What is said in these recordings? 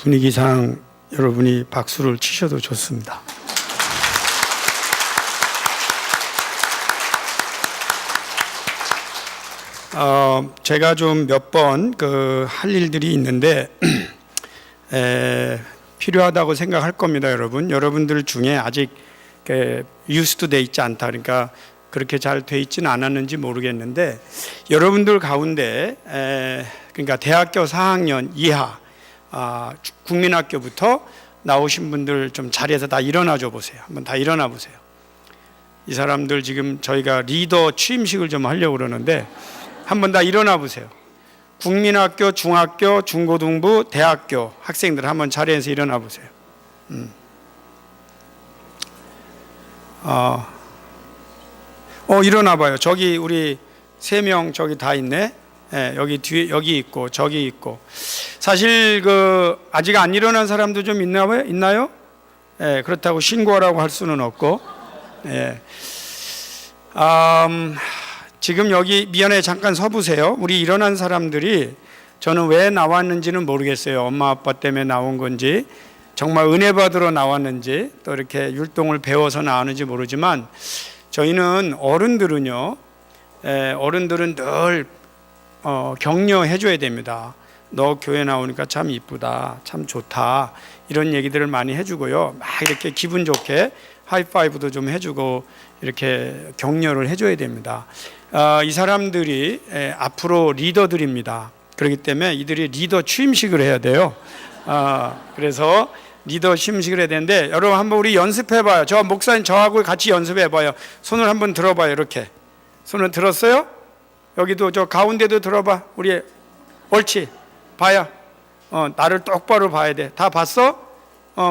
분위기상 여러분이 박수를 치셔도 좋습니다. 제가 좀 몇 번 할 일들이 있는데 필요하다고 생각할 겁니다, 여러분. 여러분들 중에 아직 유스도 돼 있지 않다. 그러니까 그렇게 잘 돼 있지는 않았는지 모르겠는데 여러분들 가운데 그러니까 대학교 4학년 이하 국민학교부터 나오신 분들 좀 자리에서 다 일어나 줘 보세요. 한번 다 일어나 보세요. 이 사람들 지금 저희가 리더 취임식을 좀 하려고 그러는데 한번 다 일어나 보세요. 국민학교, 중학교, 중고등부, 대학교 학생들 한번 자리에서 일어나 보세요. 일어나 봐요. 저기 우리 3명 저기 다 있네. 여기 뒤에 여기 있고 저기 있고. 사실 아직 안 일어난 사람도 좀 있나요? 그렇다고 신고하라고 할 수는 없고. 지금 여기 미안해 잠깐 서 보세요. 우리 일어난 사람들이 저는 왜 나왔는지는 모르겠어요. 엄마 아빠 때문에 나온 건지 정말 은혜 받으러 나왔는지 또 이렇게 율동을 배워서 나왔는지 모르지만 저희는 어른들은요, 어른들은 늘 격려해 줘야 됩니다. 너 교회 나오니까 참 이쁘다, 참 좋다 이런 얘기들을 많이 해주고요. 막 이렇게 기분 좋게 하이파이브도 좀 해주고 이렇게 격려를 해줘야 됩니다. 이 사람들이 앞으로 리더들입니다. 그렇기 때문에 이들이 리더 취임식을 해야 돼요. 그래서 리더 취임식을 해야 되는데 여러분 한번 우리 연습해봐요. 저 목사님 저하고 같이 연습해봐요. 손을 한번 들어봐요. 이렇게 손을 들었어요? 여기도 저 가운데도 들어봐. 우리 옳지 봐요. 나를 똑바로 봐야 돼. 다 봤어?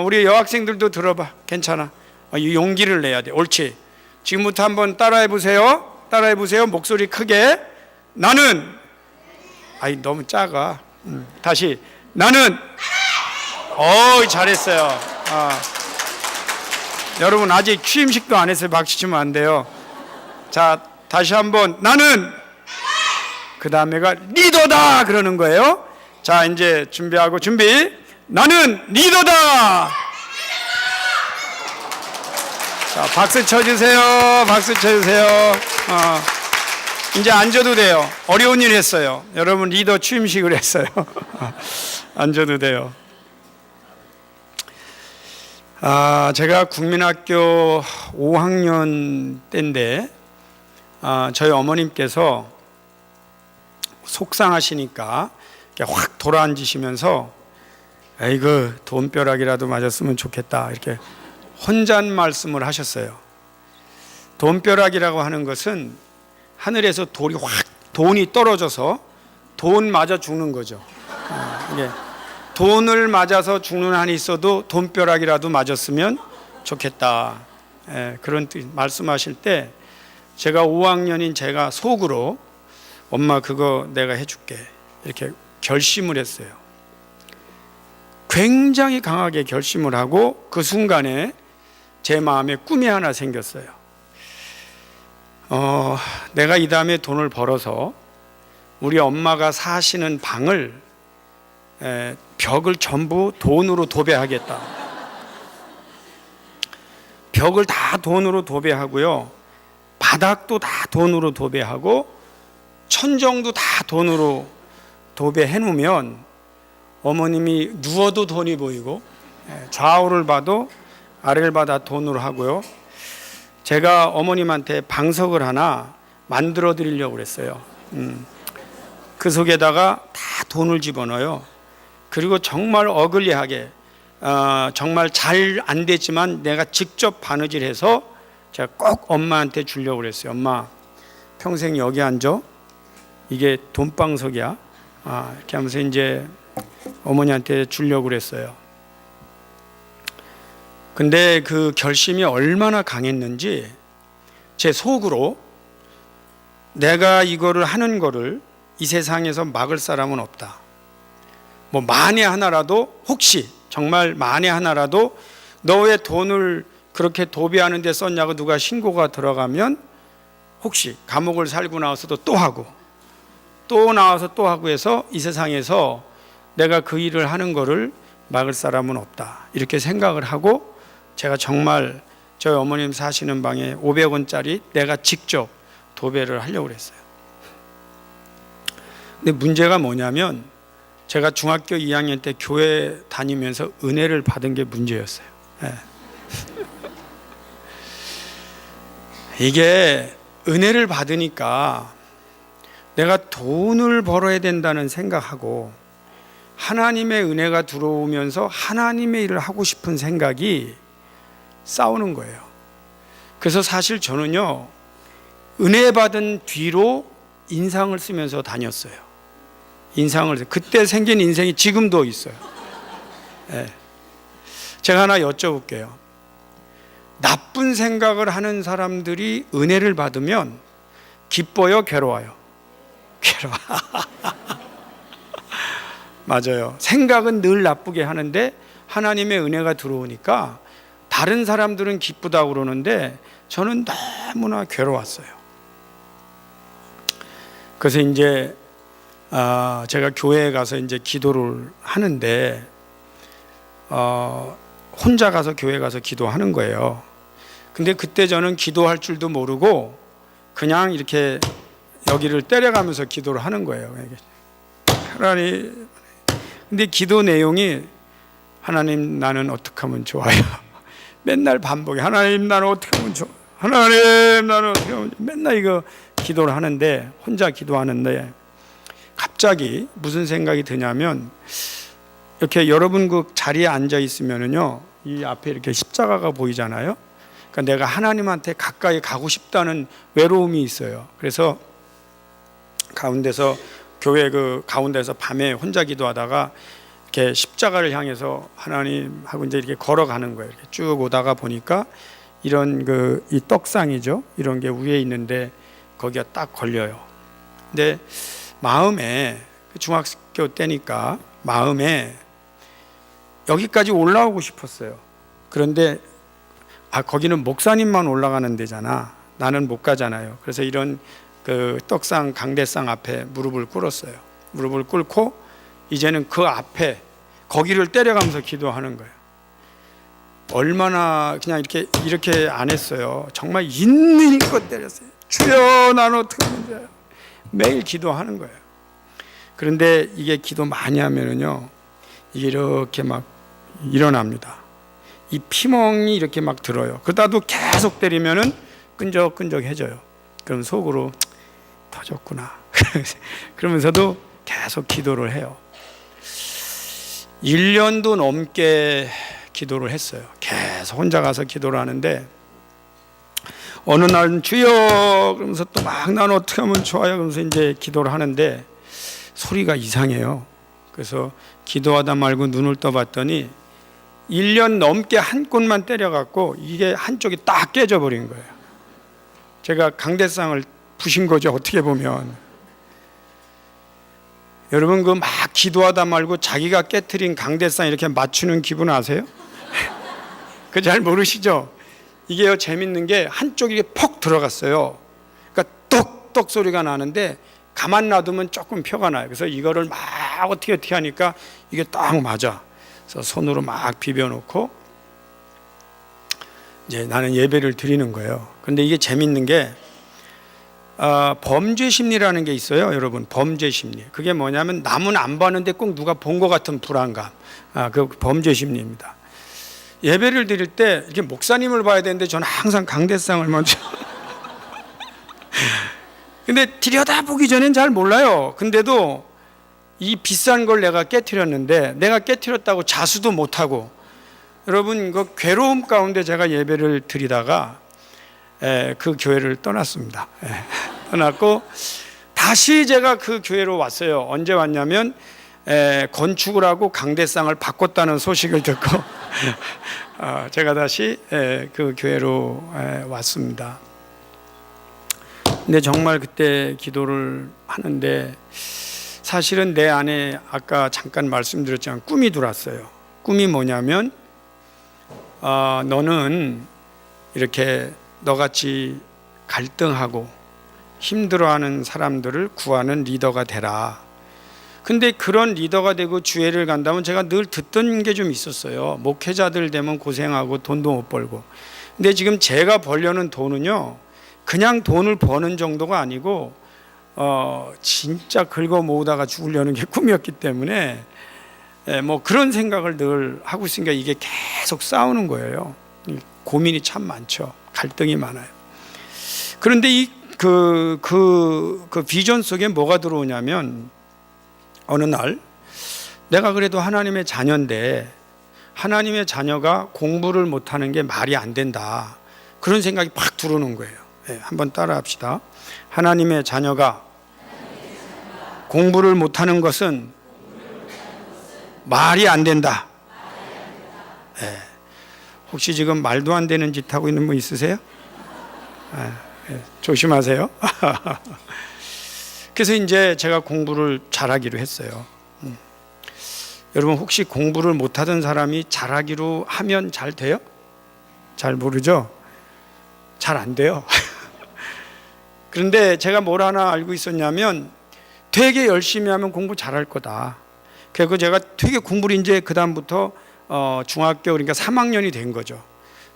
우리 여학생들도 들어봐. 괜찮아. 용기를 내야 돼. 옳지. 지금부터 한번 따라해 보세요. 따라해 보세요. 목소리 크게. 나는 너무 작아. 다시 나는 잘했어요. 여러분 아직 취임식도 안 했어요. 박수 치면 안 돼요. 자 다시 한번 나는 그 다음에가 리더다 그러는 거예요. 자 이제 준비하고 준비. 나는 리더다. 자, 박수 쳐주세요. 박수 쳐주세요. 이제 앉아도 돼요. 어려운 일 했어요. 여러분 리더 취임식을 했어요. 앉아도 돼요. 제가 국민학교 5학년 때인데 저희 어머님께서 속상하시니까 확 돌아앉으시면서 에이그 돈벼락이라도 맞았으면 좋겠다 이렇게 혼잣 말씀을 하셨어요. 돈벼락이라고 하는 것은 하늘에서 돈이 떨어져서 돈 맞아 죽는 거죠. 이게 돈을 맞아서 죽는 한이 있어도 돈벼락이라도 맞았으면 좋겠다. 그런 뜻 말씀하실 때 제가 5학년인 제가 속으로 엄마 그거 내가 해줄게 이렇게 결심을 했어요. 굉장히 강하게 결심을 하고 그 순간에 제 마음에 꿈이 하나 생겼어요. 내가 이 다음에 돈을 벌어서 우리 엄마가 사시는 방을 벽을 전부 돈으로 도배하겠다. 벽을 다 돈으로 도배하고요. 바닥도 다 돈으로 도배하고 천정도 다 돈으로 도배해 놓으면 어머님이 누워도 돈이 보이고 좌우를 봐도 아래를 봐도 돈으로 하고요. 제가 어머님한테 방석을 하나 만들어 드리려고 그랬어요. 그 속에다가 다 돈을 집어넣어요. 그리고 정말 어글리하게 정말 잘 안 됐지만 내가 직접 바느질해서 제가 꼭 엄마한테 주려고 그랬어요. 엄마 평생 여기 앉아. 이게 돈방석이야. 이렇게 하면서 이제 어머니한테 주려고 그랬어요. 근데 그 결심이 얼마나 강했는지 제 속으로 내가 이거를 하는 거를 이 세상에서 막을 사람은 없다. 뭐 만에 하나라도 혹시 정말 만에 하나라도 너 왜 돈을 그렇게 도배하는 데 썼냐고 누가 신고가 들어가면 혹시 감옥을 살고 나와서도 또 하고 또 나와서 또 하고 해서 이 세상에서 내가 그 일을 하는 거를 막을 사람은 없다, 이렇게 생각을 하고 제가 정말 저희 어머님 사시는 방에 500원짜리 내가 직접 도배를 하려고 그랬어요. 근데 문제가 뭐냐면 제가 중학교 2학년 때 교회 다니면서 은혜를 받은 게 문제였어요. 네. 이게 은혜를 받으니까 내가 돈을 벌어야 된다는 생각하고 하나님의 은혜가 들어오면서 하나님의 일을 하고 싶은 생각이 싸우는 거예요. 그래서 사실 저는요, 은혜 받은 뒤로 인상을 쓰면서 다녔어요. 그때 생긴 인생이 지금도 있어요. 네. 제가 하나 여쭤볼게요. 나쁜 생각을 하는 사람들이 은혜를 받으면 기뻐요, 괴로워요? 괴로워. 맞아요. 생각은 늘 나쁘게 하는데 하나님의 은혜가 들어오니까 다른 사람들은 기쁘다고 그러는데 저는 너무나 괴로웠어요. 그래서 이제 제가 교회에 가서 이제 기도를 하는데 혼자 가서 교회 가서 기도하는 거예요. 근데 그때 저는 기도할 줄도 모르고 그냥 이렇게 여기를 때려가면서 기도를 하는 거예요. 하나님, 근데 기도 내용이 하나님 나는 어떻게 하면 좋아요? 맨날 반복해. 하나님 나는 어떻게 하면 좋아? 하나님 나는 어떻게 하면 좋아? 맨날 이거 기도를 하는데, 혼자 기도하는데 갑자기 무슨 생각이 드냐면, 이렇게 여러분 그 자리에 앉아 있으면은요, 이 앞에 이렇게 십자가가 보이잖아요. 그러니까 내가 하나님한테 가까이 가고 싶다는 외로움이 있어요. 그래서 교회 그 가운데서 밤에 혼자 기도하다가 이렇게 십자가를 향해서 하나님하고 이제 이렇게 걸어가는 거예요. 이렇게 쭉 오다가 보니까 이런 이 떡상이죠. 이런 게 위에 있는데 거기가 딱 걸려요. 근데 마음에, 중학교 때니까 마음에 여기까지 올라오고 싶었어요. 그런데 거기는 목사님만 올라가는 데잖아. 나는 못 가잖아요. 그래서 이런 그 떡상, 강대상 앞에 무릎을 꿇었어요. 무릎을 꿇고 이제는 그 앞에 거기를 때려가면서 기도하는 거예요. 얼마나 그냥 이렇게 안 했어요. 정말 있는 힘껏 때렸어요. 주여 나는 어떻게 하면 돼요? 매일 기도하는 거예요. 그런데 이게 기도 많이 하면은요, 이게 이렇게 막 일어납니다. 이 피멍이 이렇게 막 들어요. 그러다도 계속 때리면은 끈적끈적해져요. 그럼 속으로 터졌구나. 그러면서도 계속 기도를 해요. 1년도 넘게 기도를 했어요. 계속 혼자 가서 기도를 하는데 어느 날은 주여 그러면서 또 막 나는 어떻게 하면 좋아요 그러면서 이제 기도를 하는데 소리가 이상해요. 그래서 기도하다 말고 눈을 떠봤더니 1년 넘게 한 곳만 때려갖고 이게 한쪽이 딱 깨져버린 거예요. 제가 강대상을 부신 거죠, 어떻게 보면. 여러분 그 막 기도하다 말고 자기가 깨트린 강대상 이렇게 맞추는 기분 아세요? 그 잘 모르시죠? 이게요, 재밌는 게 한쪽이 퍽 들어갔어요. 그러니까 똑똑 소리가 나는데 가만 놔두면 조금 표가 나요. 그래서 이거를 막 어떻게 하니까 이게 딱 맞아. 그래서 손으로 막 비벼놓고 이제 나는 예배를 드리는 거예요. 그런데 이게 재밌는 게 범죄 심리라는 게 있어요, 여러분. 범죄 심리. 그게 뭐냐면 남은 안 봤는데 꼭 누가 본 것 같은 불안감. 그 범죄 심리입니다. 예배를 드릴 때 이렇게 목사님을 봐야 되는데 저는 항상 강대상을 먼저. 근데 들여다보기 전엔 잘 몰라요. 근데도 이 비싼 걸 내가 깨트렸는데 내가 깨트렸다고 자수도 못하고, 여러분 그 괴로움 가운데 제가 예배를 드리다가 그 교회를 떠났습니다. 떠났고 다시 제가 그 교회로 왔어요. 언제 왔냐면 건축을 하고 강대상을 바꿨다는 소식을 듣고 제가 다시 그 교회로 왔습니다. 근데 정말 그때 기도를 하는데 사실은 내 안에 아까 잠깐 말씀드렸지만 꿈이 들어왔어요. 꿈이 뭐냐면 너는 이렇게 너같이 갈등하고 힘들어하는 사람들을 구하는 리더가 되라. 근데 그런 리더가 되고 주회를 간다면 제가 늘 듣던 게 좀 있었어요. 목회자들 되면 고생하고 돈도 못 벌고. 근데 지금 제가 벌려는 돈은요, 그냥 돈을 버는 정도가 아니고 진짜 긁어 모으다가 죽으려는 게 꿈이었기 때문에 뭐 그런 생각을 늘 하고 있으니까 이게 계속 싸우는 거예요. 고민이 참 많죠. 갈등이 많아요. 그런데 그 비전 속에 뭐가 들어오냐면, 어느 날 내가 그래도 하나님의 자녀인데 하나님의 자녀가 공부를 못하는 게 말이 안 된다, 그런 생각이 팍 들어오는 거예요. 한번 따라 합시다. 하나님의 자녀가 공부를 못하는 것은 말이 안 된다. 혹시 지금 말도 안 되는 짓 하고 있는 분 있으세요? 조심하세요. 그래서 이제 제가 공부를 잘하기로 했어요. 여러분, 혹시 공부를 못하던 사람이 잘하기로 하면 잘 돼요? 잘 모르죠? 잘 안 돼요. 그런데 제가 뭘 하나 알고 있었냐면, 되게 열심히 하면 공부 잘할 거다. 그래서 제가 되게 공부를 이제 그 다음부터 중학교, 그러니까 3학년이 된 거죠.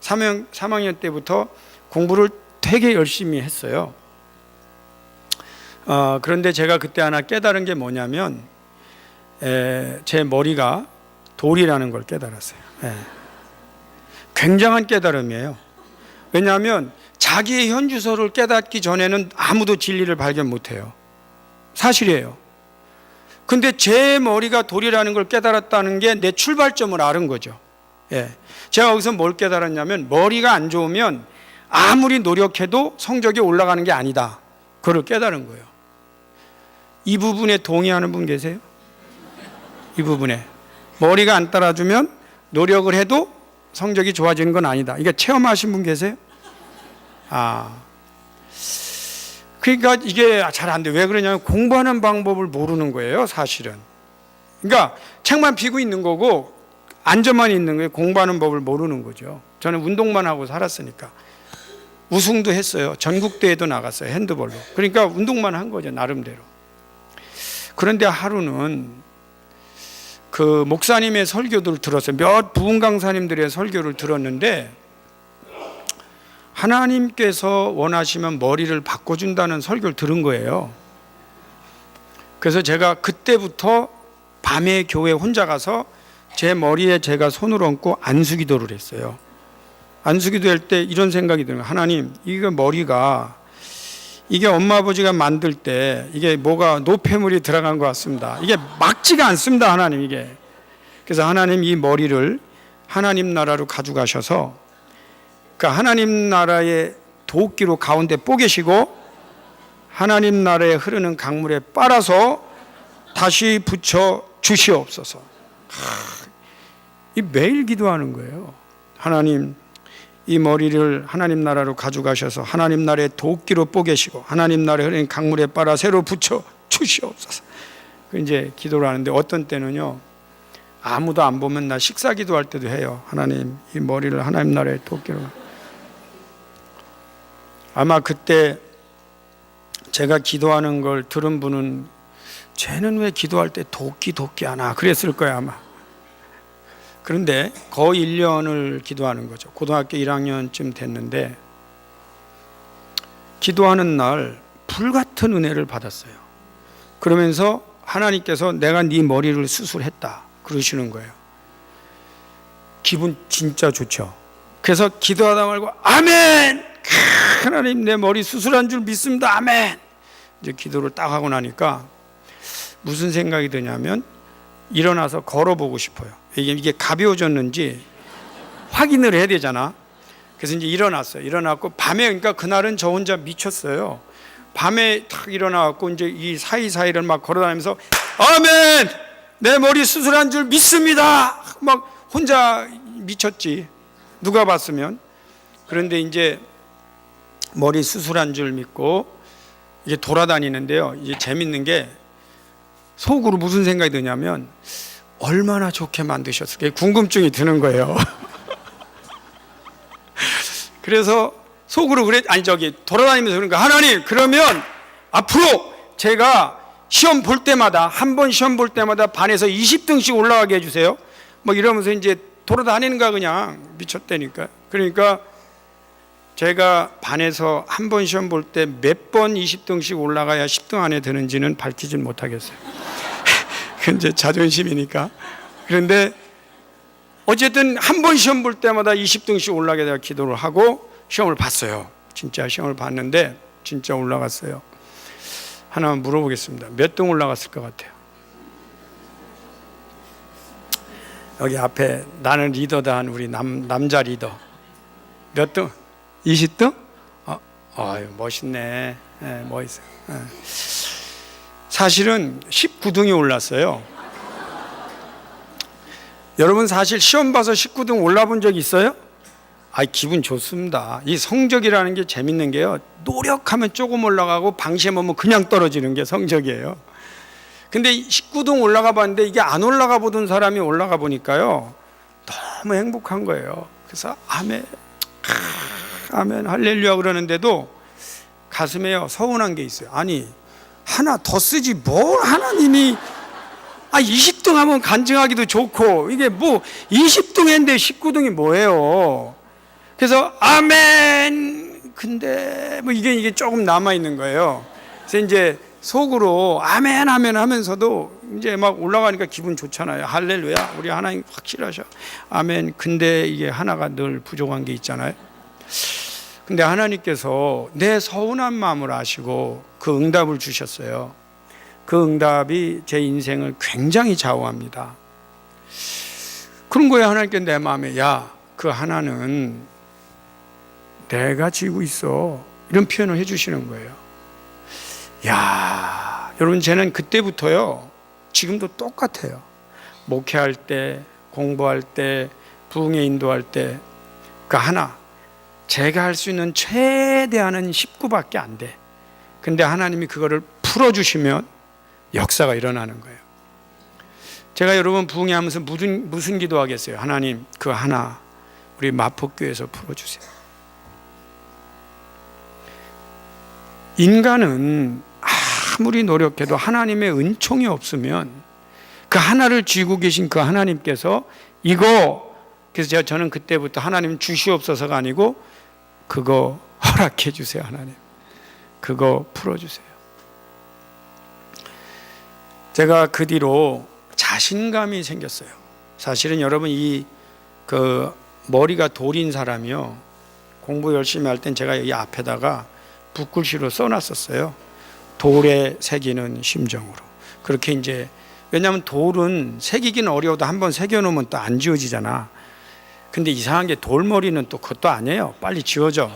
3학년 때부터 공부를 되게 열심히 했어요. 그런데 제가 그때 하나 깨달은 게 뭐냐면, 제 머리가 돌이라는 걸 깨달았어요. 굉장한 깨달음이에요. 왜냐하면 자기의 현주소를 깨닫기 전에는 아무도 진리를 발견 못해요. 사실이에요. 근데 제 머리가 돌이라는 걸 깨달았다는 게 내 출발점을 알은 거죠. 제가 여기서 뭘 깨달았냐면, 머리가 안 좋으면 아무리 노력해도 성적이 올라가는 게 아니다, 그걸 깨달은 거예요. 이 부분에 동의하는 분 계세요? 이 부분에 머리가 안 따라주면 노력을 해도 성적이 좋아지는 건 아니다, 이게 체험하신 분 계세요? 그러니까 이게 잘 안 돼요. 왜 그러냐면 공부하는 방법을 모르는 거예요, 사실은. 그러니까 책만 피고 있는 거고 앉아만 있는 거예요. 공부하는 법을 모르는 거죠. 저는 운동만 하고 살았으니까. 우승도 했어요. 전국대회도 나갔어요, 핸드볼로. 그러니까 운동만 한 거죠, 나름대로. 그런데 하루는 그 목사님의 설교들을 들었어요. 몇 부흥 강사님들의 설교를 들었는데, 하나님께서 원하시면 머리를 바꿔준다는 설교를 들은 거예요. 그래서 제가 그때부터 밤에 교회 혼자 가서 제 머리에 제가 손을 얹고 안수기도를 했어요. 안수기도 할 때 이런 생각이 드는 거예요. 하나님, 이거 머리가, 이게 엄마 아버지가 만들 때 이게 뭐가 노폐물이 들어간 것 같습니다. 이게 막지가 않습니다, 하나님, 이게. 그래서 하나님, 이 머리를 하나님 나라로 가져가셔서, 그러니까 하나님 나라의 도끼로 가운데 뽀개시고 하나님 나라에 흐르는 강물에 빨아서 다시 붙여 주시옵소서. 이 매일 기도하는 거예요. 하나님, 이 머리를 하나님 나라로 가져가셔서 하나님 나라의 도끼로 뽀개시고 하나님 나라에 흐르는 강물에 빨아 새로 붙여 주시옵소서. 이제 기도를 하는데, 어떤 때는요, 아무도 안 보면 나 식사 기도할 때도 해요. 하나님, 이 머리를 하나님 나라의 도끼로. 아마 그때 제가 기도하는 걸 들은 분은, 쟤는 왜 기도할 때 도끼 하나, 그랬을 거야 아마. 그런데 거의 1년을 기도하는 거죠. 고등학교 1학년쯤 됐는데, 기도하는 날 불같은 은혜를 받았어요. 그러면서 하나님께서 내가 네 머리를 수술했다, 그러시는 거예요. 기분 진짜 좋죠. 그래서 기도하다 말고 아멘! 하나님, 내 머리 수술한 줄 믿습니다, 아멘! 이제 기도를 딱 하고 나니까 무슨 생각이 드냐면, 일어나서 걸어보고 싶어요. 이게 가벼워졌는지 확인을 해야 되잖아. 그래서 이제 일어났어요. 일어났고 밤에, 그러니까 그날은 저 혼자 미쳤어요. 밤에 탁 일어나갖고 이제 이 사이사이를 막 걸어다니면서 아멘! 내 머리 수술한 줄 믿습니다! 막 혼자 미쳤지, 누가 봤으면. 그런데 이제 머리 수술한 줄 믿고 이게 돌아다니는데요, 이제 재밌는 게 속으로 무슨 생각이 드냐면, 얼마나 좋게 만드셨을까, 궁금증이 드는 거예요. 그래서 속으로 돌아다니면서 그러니까, 하나님, 그러면 앞으로 제가 시험 볼 때마다, 한 번 시험 볼 때마다 반에서 20등씩 올라가게 해주세요. 뭐 이러면서 이제 돌아다니는 거야. 그냥 미쳤다니까. 그러니까 제가 반에서 한 번 시험 볼 때 몇 번 20등씩 올라가야 10등 안에 드는지는 밝히진 못하겠어요. 이제 자존심이니까. 그런데 어쨌든 한 번 시험 볼 때마다 20등씩 올라가게 내가 기도를 하고 시험을 봤어요. 진짜 시험을 봤는데 진짜 올라갔어요. 하나만 물어보겠습니다. 몇 등 올라갔을 것 같아요? 여기 앞에 나는 리더다 한 우리 남자 리더 몇 등? 20등? 아유 멋있네. 네, 멋있어요. 네. 사실은 19등이 올랐어요. 여러분 사실 시험 봐서 19등 올라본 적 있어요? 기분 좋습니다. 이 성적이라는 게 재밌는 게요, 노력하면 조금 올라가고 방심하면 그냥 떨어지는 게 성적이에요. 근데 19등 올라가 봤는데 이게 안 올라가 보던 사람이 올라가 보니까요 너무 행복한 거예요. 그래서 아멘, 아멘, 할렐루야 그러는데도 가슴에요 서운한 게 있어요. 아니 하나 더 쓰지 뭘 하나님이 20등 하면 간증하기도 좋고 이게 뭐 20등 했는데 19등이 뭐예요. 그래서 아멘, 근데 뭐 이게 조금 남아 있는 거예요. 그래서 이제 속으로 아멘 아멘 하면서도 이제 막 올라가니까 기분 좋잖아요. 할렐루야, 우리 하나님 확실하셔. 아멘. 근데 이게 하나가 늘 부족한 게 있잖아요. 근데 하나님께서 내 서운한 마음을 아시고 그 응답을 주셨어요. 그 응답이 제 인생을 굉장히 좌우합니다. 그런 거예요. 하나님께 내 마음에 그 하나는 내가 지고 있어, 이런 표현을 해주시는 거예요. 여러분 저는 그때부터요 지금도 똑같아요. 목회할 때, 공부할 때, 부흥회 인도할 때 그 하나, 제가 할 수 있는 최대한은 19밖에 안 돼. 근데 하나님이 그거를 풀어주시면 역사가 일어나는 거예요. 제가 여러분 부흥회 하면서 무슨 기도하겠어요? 하나님 그 하나 우리 마포교회에서 풀어주세요. 인간은 아무리 노력해도 하나님의 은총이 없으면 그 하나를 쥐고 계신 그 하나님께서 그래서 저는 그때부터 하나님 주시옵소서가 아니고 그거 허락해 주세요. 하나님 그거 풀어주세요. 제가 그 뒤로 자신감이 생겼어요. 사실은 여러분 그 머리가 돌인 사람이요, 공부 열심히 할 땐 제가 여기 앞에다가 붓글씨로 써놨었어요. 돌에 새기는 심정으로. 그렇게 이제, 왜냐하면 돌은 새기기는 어려워도 한번 새겨놓으면 또 안 지워지잖아. 근데 이상한 게 돌머리는 또 그것도 아니에요. 빨리 지워져.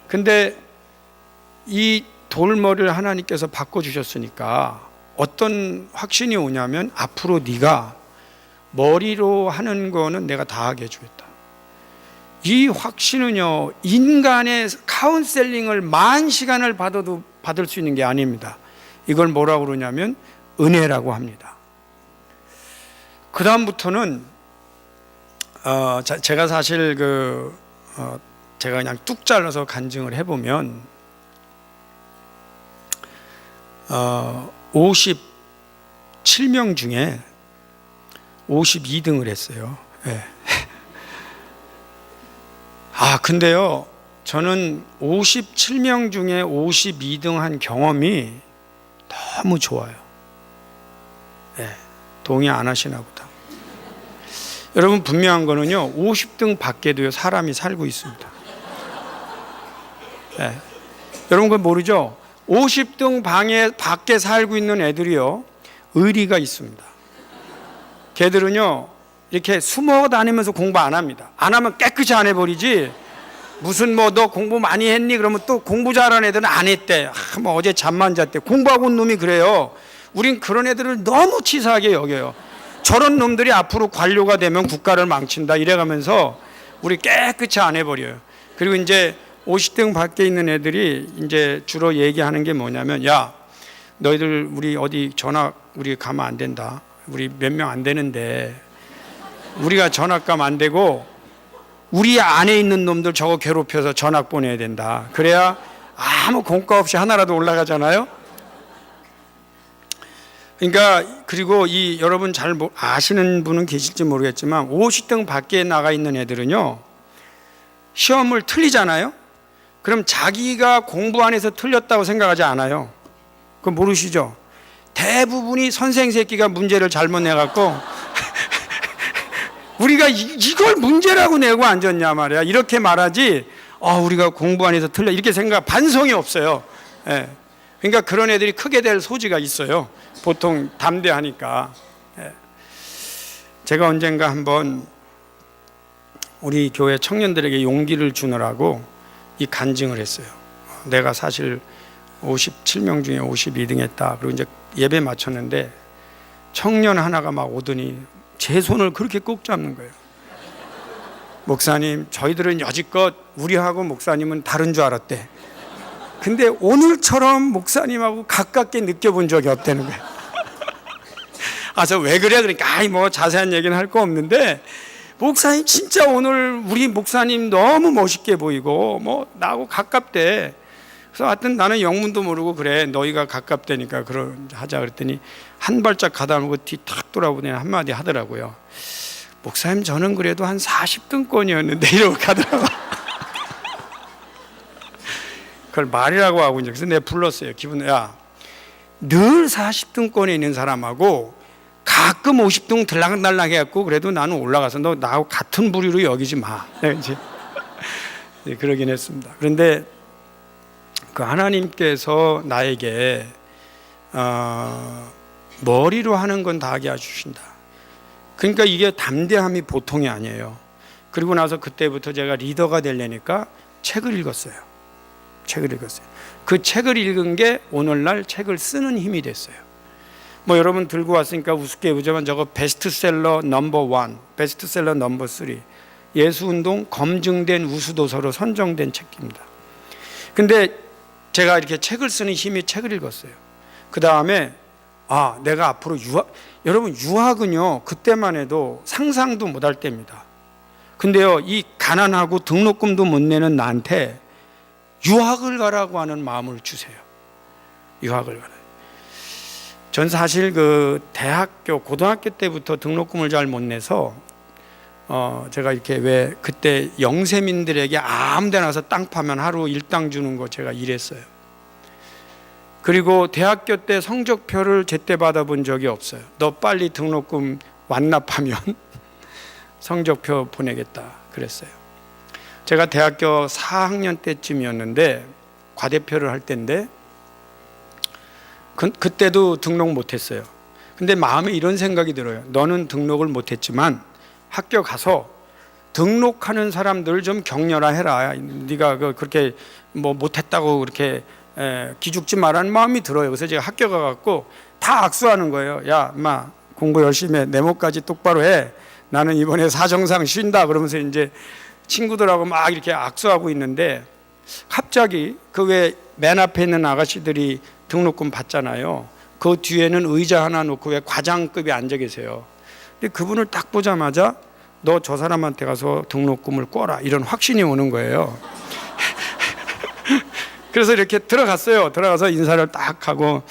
근데 이 돌머리를 하나님께서 바꿔주셨으니까 어떤 확신이 오냐면 앞으로 네가 머리로 하는 거는 내가 다 하게 해주겠다. 이 확신은요 인간의 카운셀링을 10,000시간을 받아도 받을 수 있는 게 아닙니다. 이걸 뭐라고 그러냐면 은혜라고 합니다. 그 다음부터는 제가 사실 제가 그냥 뚝 잘라서 간증을 해보면 57명 중에 52등을 했어요. 네. 근데요 저는 57명 중에 52등 한 경험이 너무 좋아요. 네. 동의 안 하시나 보다. 여러분 분명한 거는요 50등 밖에도요 사람이 살고 있습니다. 네. 여러분 그거 모르죠? 50등 밖에 살고 있는 애들이요 의리가 있습니다. 걔들은요 이렇게 숨어 다니면서 공부 안 합니다. 안 하면 깨끗이 안 해버리지. 무슨 너 공부 많이 했니? 그러면 또 공부 잘하는 애들은 안 했대. 어제 잠만 잤대. 공부하고 온 놈이 그래요. 우린 그런 애들을 너무 치사하게 여겨요. 저런 놈들이 앞으로 관료가 되면 국가를 망친다 이래가면서 우리 깨끗이 안 해버려요. 그리고 이제 50등 밖에 있는 애들이 이제 주로 얘기하는 게 뭐냐면 너희들 우리 어디 전학 우리 가면 안 된다. 우리 몇 명 안 되는데 우리가 전학 가면 안 되고 우리 안에 있는 놈들 저거 괴롭혀서 전학 보내야 된다. 그래야 아무 공과 없이 하나라도 올라가잖아요. 그러니까 그리고 이 여러분 잘 아시는 분은 계실지 모르겠지만 50등 밖에 나가 있는 애들은요, 시험을 틀리잖아요. 그럼 자기가 공부 안 해서 틀렸다고 생각하지 않아요. 그거 모르시죠? 대부분이 선생 새끼가 문제를 잘못 내갖고 우리가 이걸 문제라고 내고 앉았냐 말이야. 이렇게 말하지, 우리가 공부 안 해서 틀려 이렇게 생각, 반성이 없어요. 예. 그러니까 그런 애들이 크게 될 소지가 있어요. 보통 담대하니까. 예. 제가 언젠가 한번 우리 교회 청년들에게 용기를 주느라고 이 간증을 했어요. 내가 사실 57명 중에 52등 했다. 그리고 이제 예배 마쳤는데 청년 하나가 막 오더니 제 손을 그렇게 꼭 잡는 거예요. 목사님, 저희들은 여지껏 우리하고 목사님은 다른 줄 알았대. 근데 오늘처럼 목사님하고 가깝게 느껴본 적이 없다는 거예요. 저 왜 그래? 그러니까 뭐 자세한 얘기는 할 거 없는데, 목사님 진짜 오늘 우리 목사님 너무 멋있게 보이고 뭐 나하고 가깝대. 그래서 하여튼 나는 영문도 모르고 그래, 너희가 가깝다니까 그런 하자 그랬더니 한 발짝 가다 놓고 뒤 탁 돌아보더니 한마디 하더라고요. 목사님, 저는 그래도 한 40등권이었는데 이러고 가더라고. 그걸 말이라고 하고 이제 그래서 내가 불렀어요. 기분, 야, 늘 40등권에 있는 사람하고 가끔 50등 들락날락 해갖고 그래도 나는 올라가서 너 나하고 같은 부류로 여기지 마. 이제 그러긴 했습니다. 그런데 그 하나님께서 나에게 머리로 하는 건 다 하게 해주신다. 그러니까 이게 담대함이 보통이 아니에요. 그리고 나서 그때부터 제가 리더가 되려니까 책을 읽었어요. 그 책을 읽은 게 오늘날 책을 쓰는 힘이 됐어요. 뭐 여러분 들고 왔으니까 우습게 보지만 저거 베스트셀러 넘버 1, 베스트셀러 넘버 3, 예수운동 검증된 우수도서로 선정된 책입니다. 근데 제가 이렇게 책을 쓰는 힘이 책을 읽었어요. 그 다음에 내가 앞으로 여러분 유학은요 그때만 해도 상상도 못할 때입니다. 근데요 이 가난하고 등록금도 못 내는 나한테 유학을 가라고 하는 마음을 주세요. 유학을 가라. 전 사실 그 고등학교 때부터 등록금을 잘 못 내서 제가 이렇게 왜 그때 영세민들에게 아무 데나 가서 땅 파면 하루 일당 주는 거 제가 일했어요. 그리고 대학교 때 성적표를 제때 받아본 적이 없어요. 너 빨리 등록금 완납하면 성적표 보내겠다 그랬어요. 제가 대학교 4학년 때쯤이었는데 과대표를 할 때인데 그때도 등록 못했어요. 근데 마음에 이런 생각이 들어요. 너는 등록을 못했지만 학교 가서 등록하는 사람들 좀 격려해라. 네가 그렇게 뭐 못했다고 그렇게 기죽지 말라는 마음이 들어요. 그래서 제가 학교 가갖고 다 악수하는 거예요. 야, 인마 공부 열심히 해. 네모까지 똑바로 해. 나는 이번에 사정상 쉰다. 그러면서 이제 친구들하고 막 이렇게 악수하고 있는데 갑자기 그 왜 맨 앞에 있는 아가씨들이 등록금 받잖아요. 그 뒤에는 의자 하나 놓고 왜 과장급이 앉아 계세요. 근데 그분을 딱 보자마자 너 저 사람한테 가서 등록금을 꿔라 이런 확신이 오는 거예요. 그래서 이렇게 들어갔어요. 들어가서 인사를 딱 하고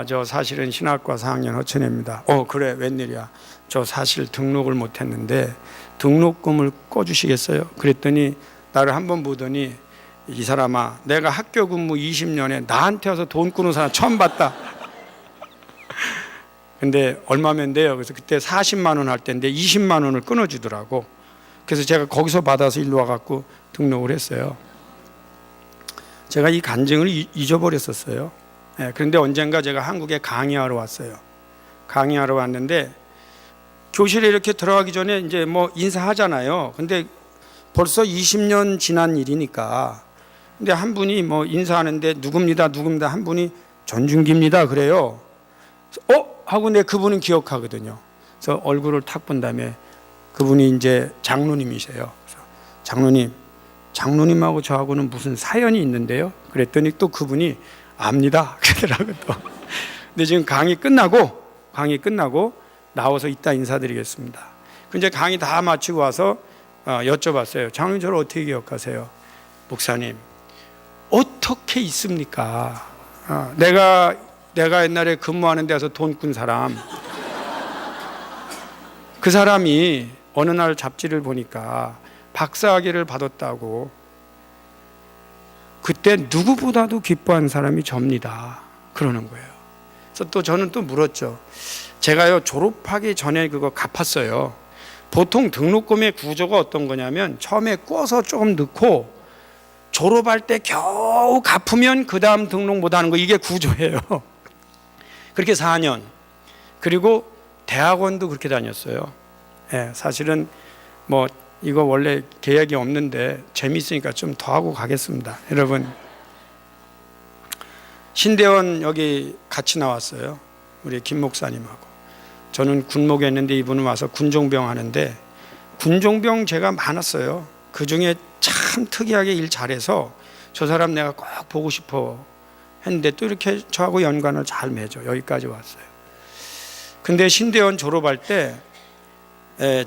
저 사실은 신학과 4학년 허천혜입니다. 그래 웬일이야. 저 사실 등록을 못했는데 등록금을 꿔주시겠어요? 그랬더니 나를 한번 보더니 이 사람아 내가 학교 근무 20년에 나한테 와서 돈 꾸는 사람 처음 봤다. 근데 얼마면 돼요? 그래서 그때 40만 원 할 때인데 20만 원을 끊어주더라고. 그래서 제가 거기서 받아서 일로 와갖고 등록을 했어요. 제가 이 간증을 잊어버렸었어요. 그런데 언젠가 제가 한국에 강의하러 왔어요. 강의하러 왔는데 교실에 이렇게 들어가기 전에 이제 뭐 인사하잖아요. 근데 벌써 20년 지난 일이니까. 근데 한 분이 뭐 인사하는데 누굽니다 한 분이 전준기입니다 그래요. 하고 내 그분은 기억하거든요. 그래서 얼굴을 탁 본 다음에 그분이 이제 장로님이세요. 그래서 장로님하고 저하고는 무슨 사연이 있는데요. 그랬더니 또 그분이 압니다 그러더라고요. 근데 지금 강의 끝나고 나와서 이따 인사드리겠습니다. 근데 강의 다 마치고 와서 여쭤봤어요. 장로님 저를 어떻게 기억하세요? 목사님 어떻게 있습니까? 내가 내가 옛날에 근무하는 데서 돈 꾼 사람. 그 사람이 어느 날 잡지를 보니까 박사학위를 받았다고. 그때 누구보다도 기뻐한 사람이 접니다. 그러는 거예요. 그래서 또 저는 또 물었죠. 제가요 졸업하기 전에 그거 갚았어요. 보통 등록금의 구조가 어떤 거냐면 처음에 꿔서 조금 넣고 졸업할 때 겨우 갚으면 그 다음 등록 못하는 거, 이게 구조예요. 그렇게 4년. 그리고 대학원도 그렇게 다녔어요. 예, 사실은 뭐 이거 원래 계획이 없는데 재미있으니까 좀 더 하고 가겠습니다. 여러분, 신대원 여기 같이 나왔어요. 우리 김 목사님하고. 저는 군목에 있는데 이분은 와서 군종병 하는데, 군종병 제가 많았어요. 그 중에 참 특이하게 일 잘해서 저 사람 내가 꼭 보고 싶어 했는데 또 이렇게 저하고 연관을 잘 맺어 여기까지 왔어요. 근데 신대원 졸업할 때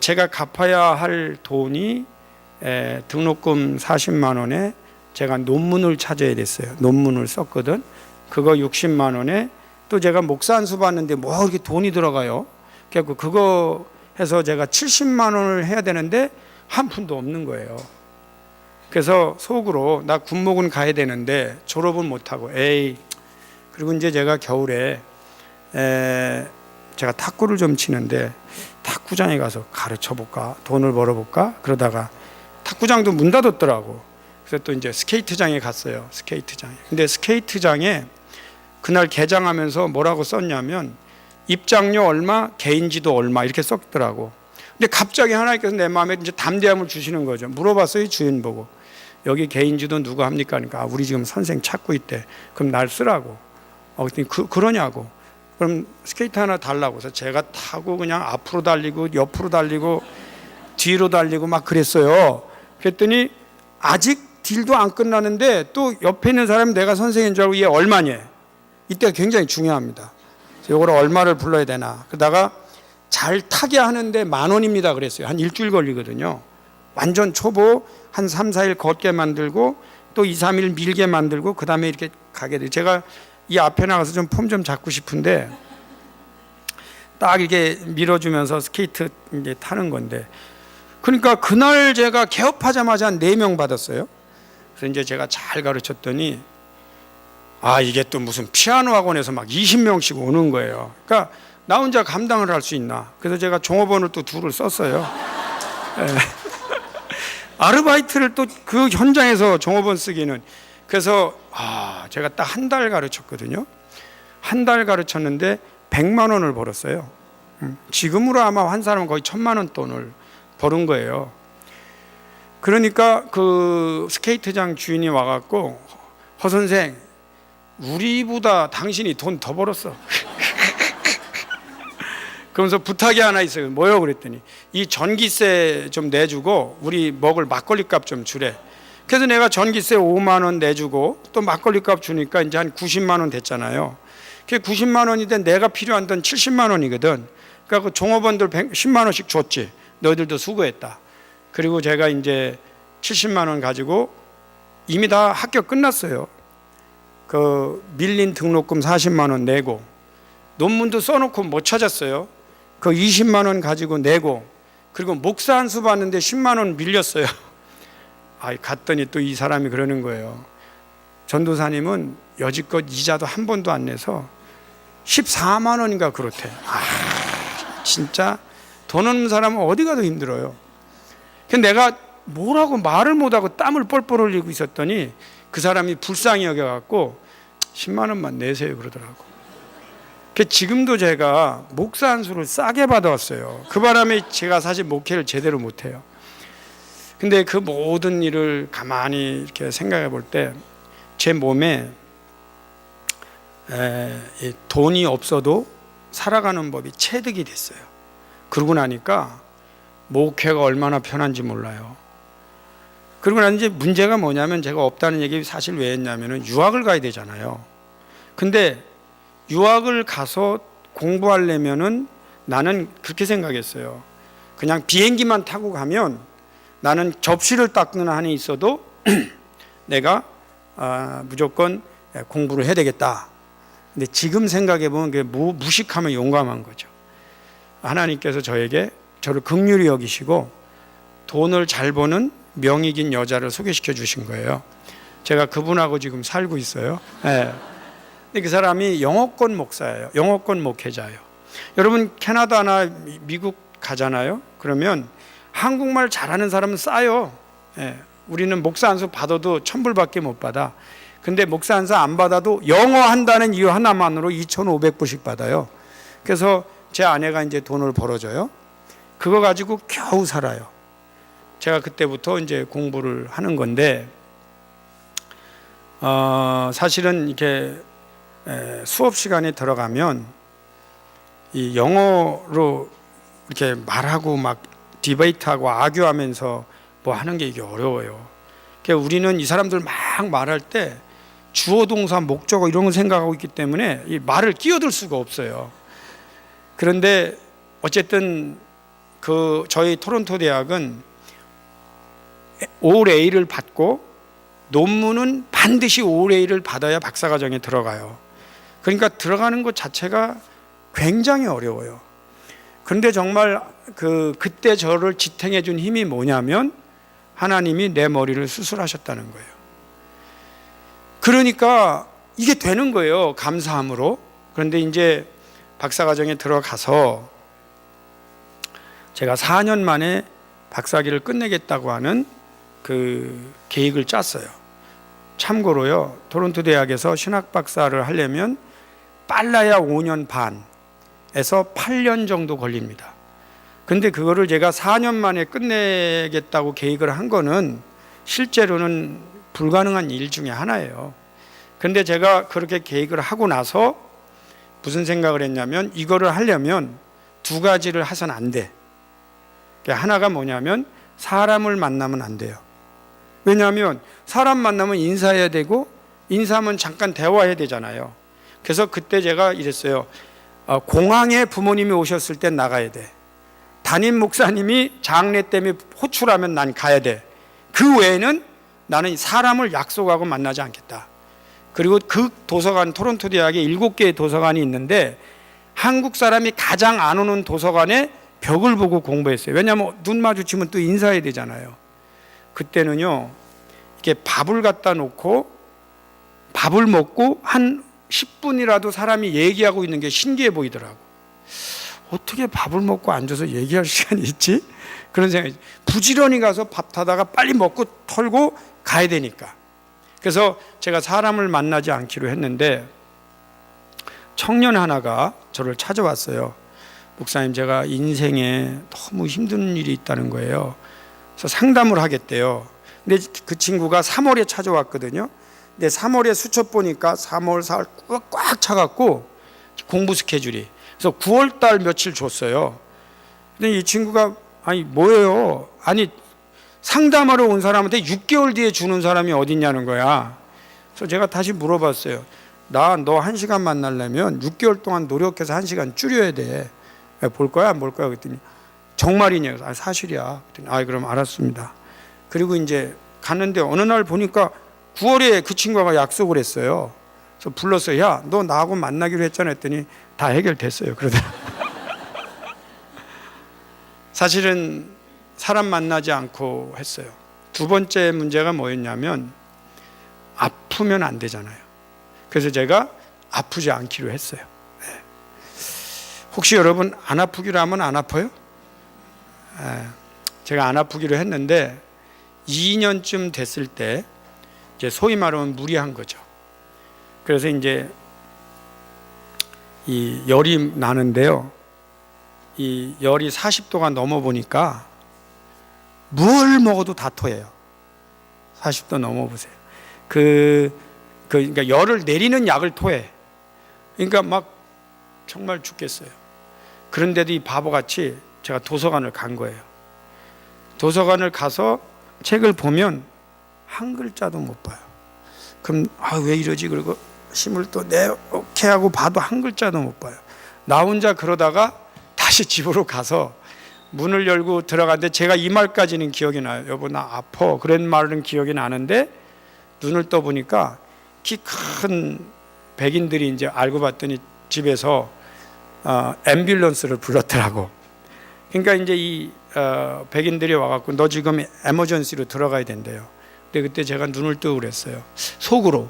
제가 갚아야 할 돈이 등록금 40만 원에 제가 논문을 찾아야 됐어요. 논문을 썼거든. 그거 60만 원에 또 제가 목사 안수 받는데 뭐 이렇게 돈이 들어가요. 그래서 그거 해서 제가 70만 원을 해야 되는데 한 푼도 없는 거예요. 그래서 속으로 나 군목은 가야 되는데 졸업은 못하고 에이. 그리고 이제 제가 겨울에 제가 탁구를 좀 치는데 탁구장에 가서 가르쳐 볼까, 돈을 벌어볼까, 그러다가 탁구장도 문 닫았더라고. 그래서 또 이제 스케이트장에 갔어요. 스케이트장에. 근데 스케이트장에 그날 개장하면서 뭐라고 썼냐면 입장료 얼마, 개인지도 얼마 이렇게 썼더라고. 근데 갑자기 하나님께서 내 마음에 이제 담대함을 주시는 거죠. 물어봤어요, 주인 보고. 여기 개인지도 누가 합니까? 그러니까 우리 지금 선생 찾고 있대. 그럼 날 쓰라고. 그랬더니 그러냐고. 그럼 스케이트 하나 달라고. 그래서 제가 타고 그냥 앞으로 달리고 옆으로 달리고 뒤로 달리고 막 그랬어요. 그랬더니 아직 딜도 안 끝나는데 또 옆에 있는 사람이 내가 선생인 줄 알고 얘 얼마니? 이때가 굉장히 중요합니다. 이걸 얼마를 불러야 되나. 그러다가 잘 타게 하는데 10,000원입니다 그랬어요. 한 일주일 걸리거든요. 완전 초보 한 3, 4일 걷게 만들고 또 2, 3일 밀게 만들고 그 다음에 이렇게 가게 돼요. 제가 이 앞에 나가서 좀 폼 좀 잡고 싶은데 딱 이렇게 밀어주면서 스케이트 이제 타는 건데, 그러니까 그날 제가 개업하자마자 한 4명 받았어요. 그래서 이제 제가 잘 가르쳤더니 이게 또 무슨 피아노 학원에서 막 20명씩 오는 거예요. 그러니까 나 혼자 감당을 할 수 있나. 그래서 제가 종업원을 또 2를 썼어요. 아르바이트를 또 그 현장에서 종업원 쓰기는. 그래서 제가 딱 한 달 가르쳤거든요. 한 달 가르쳤는데 100만 원을 벌었어요. 지금으로 아마 한 사람은 거의 1,000만 원 돈을 버는 거예요. 그러니까 그 스케이트장 주인이 와갖고 허 선생, 우리보다 당신이 돈 더 벌었어. 그러면서 부탁이 하나 있어요. 뭐요? 그랬더니 이 전기세 좀 내주고 우리 먹을 막걸리 값 좀 주래. 그래서 내가 전기세 5만 원 내주고 또 막걸리 값 주니까 이제 한 90만 원 됐잖아요. 그게 90만 원인데 내가 필요한 돈 70만 원이거든. 그러니까 그 종업원들 10만 원씩 줬지. 너희들도 수고했다. 그리고 제가 이제 70만 원 가지고 이미 다 학교 끝났어요. 그 밀린 등록금 40만 원 내고 논문도 써놓고 못 찾았어요. 그 20만 원 가지고 내고, 그리고 목사 안수 받는데 10만 원 밀렸어요. 갔더니 또 이 사람이 그러는 거예요. 전도사님은 여지껏 이자도 한 번도 안 내서 14만 원인가 그렇대. 진짜 돈 없는 사람은 어디 가도 힘들어요. 근데 내가 뭐라고 말을 못하고 땀을 뻘뻘 흘리고 있었더니 그 사람이 불쌍히 여겨갖고 10만 원만 내세요 그러더라고. 지금도 제가 목사 안수를 싸게 받아왔어요. 그 바람에 제가 사실 목회를 제대로 못해요. 근데 그 모든 일을 가만히 이렇게 생각해 볼 때 제 몸에 돈이 없어도 살아가는 법이 체득이 됐어요. 그러고 나니까 목회가 얼마나 편한지 몰라요. 그러고 나서 이제 문제가 뭐냐면, 제가 없다는 얘기 사실 왜 했냐면은 유학을 가야 되잖아요. 근데 유학을 가서 공부하려면은 나는 그렇게 생각했어요. 그냥 비행기만 타고 가면 나는 접시를 닦는 한이 있어도 내가 무조건 공부를 해야 되겠다. 근데 지금 생각해 보면 그게 무식하면 용감한 거죠. 하나님께서 저를 긍휼히 여기시고 돈을 잘 버는 명의 긴 여자를 소개시켜 주신 거예요. 제가 그분하고 지금 살고 있어요. 네. 근데 그 사람이 영어권 목사예요. 영어권 목회자예요. 여러분 캐나다나 미국 가잖아요. 그러면 한국말 잘하는 사람은 싸요. 네. 우리는 목사 안수 받아도 1,000불밖에 못 받아. 근데 목사 안수 안 받아도 영어 한다는 이유 하나만으로 2,500불씩 받아요. 그래서 제 아내가 이제 돈을 벌어줘요. 그거 가지고 겨우 살아요. 제가 그때부터 이제 공부를 하는 건데, 사실은 이렇게 수업 시간에 들어가면 이 영어로 이렇게 말하고 막 디베이트하고 아규하면서 뭐 하는 게 이게 어려워요. 그러니까 우리는 이 사람들 막 말할 때 주어 동사 목적어 이런 거 생각하고 있기 때문에 이 말을 끼어들 수가 없어요. 그런데 어쨌든 저희 토론토 대학은 올 A를 받고 논문은 반드시 올 A를 받아야 박사과정에 들어가요. 그러니까 들어가는 것 자체가 굉장히 어려워요. 그런데 정말 그때 저를 지탱해 준 힘이 뭐냐면 하나님이 내 머리를 수술하셨다는 거예요. 그러니까 이게 되는 거예요. 감사함으로. 그런데 이제 박사과정에 들어가서 제가 4년 만에 박사학위를 끝내겠다고 하는 그 계획을 짰어요. 참고로요, 토론토 대학에서 신학 박사를 하려면 빨라야 5년 반에서 8년 정도 걸립니다. 근데 그거를 제가 4년 만에 끝내겠다고 계획을 한 거는 실제로는 불가능한 일 중에 하나예요. 근데 제가 그렇게 계획을 하고 나서 무슨 생각을 했냐면 이거를 하려면 두 가지를 해서는 안 돼. 하나가 뭐냐면 사람을 만나면 안 돼요. 왜냐하면 사람 만나면 인사해야 되고 인사하면 잠깐 대화해야 되잖아요. 그래서 그때 제가 이랬어요. 공항에 부모님이 오셨을 때 나가야 돼. 담임 목사님이 장례 때문에 호출하면 난 가야 돼. 그 외에는 나는 사람을 약속하고 만나지 않겠다. 그리고 그 도서관, 토론토 대학에 7개의 도서관이 있는데 한국 사람이 가장 안 오는 도서관에 벽을 보고 공부했어요. 왜냐하면 눈 마주치면 또 인사해야 되잖아요. 그때는요, 이렇게 밥을 갖다 놓고 밥을 먹고 한 10분이라도 사람이 얘기하고 있는 게 신기해 보이더라고. 어떻게 밥을 먹고 앉아서 얘기할 시간이 있지? 그런 생각이. 부지런히 가서 밥 타다가 빨리 먹고 털고 가야 되니까. 그래서 제가 사람을 만나지 않기로 했는데 청년 하나가 저를 찾아왔어요. 목사님, 제가 인생에 너무 힘든 일이 있다는 거예요. 그래서 상담을 하겠대요. 근데 그 친구가 3월에 찾아왔거든요. 근데 3월에 수첩 보니까 3월, 4월 꽉 차갖고 공부 스케줄이. 그래서 9월 달 며칠 줬어요. 근데 이 친구가 아니 뭐예요? 아니 상담하러 온 사람한테 6개월 뒤에 주는 사람이 어딨냐는 거야. 그래서 제가 다시 물어봤어요. 너 1시간 만나려면 6개월 동안 노력해서 1시간 줄여야 돼. 볼 거야 안 볼 거야? 그랬더니 정말이냐? 사실이야. 그랬더니 그럼 알았습니다. 그리고 이제 갔는데 어느 날 보니까 9월에 그 친구가 약속을 했어요. 그래서 불렀어요. 야, 너 나하고 만나기로 했잖아 했더니 다 해결됐어요. 그러더라. 사실은 사람 만나지 않고 했어요. 두 번째 문제가 뭐였냐면 아프면 안 되잖아요. 그래서 제가 아프지 않기로 했어요. 네. 혹시 여러분 안 아프기로 하면 안 아파요? 네. 제가 안 아프기로 했는데 2년쯤 됐을 때 이제 소위 말하면 무리한 거죠. 그래서 이제 이 열이 나는데요. 이 열이 40도가 넘어 보니까 뭘 먹어도 다 토해요. 40도 넘어 보세요. 그러니까 열을 내리는 약을 토해. 그러니까 막 정말 죽겠어요. 그런데도 이 바보같이 제가 도서관을 간 거예요. 도서관을 가서 책을 보면 한 글자도 못 봐요. 그럼 왜 이러지? 그리고 힘을 또 내게 하고 봐도 한 글자도 못 봐요. 나 혼자 그러다가 다시 집으로 가서 문을 열고 들어갔는데 제가 이 말까지는 기억이 나요. 여보 나 아파. 그런 말은 기억이 나는데 눈을 떠보니까 키 큰 백인들이 이제 알고 봤더니 집에서 앰뷸런스를 불렀더라고. 그러니까 이제 이 백인들이 와갖고 너 지금 에머전시로 들어가야 된대요. 근데 그때 제가 눈을 뜨고 그랬어요. 속으로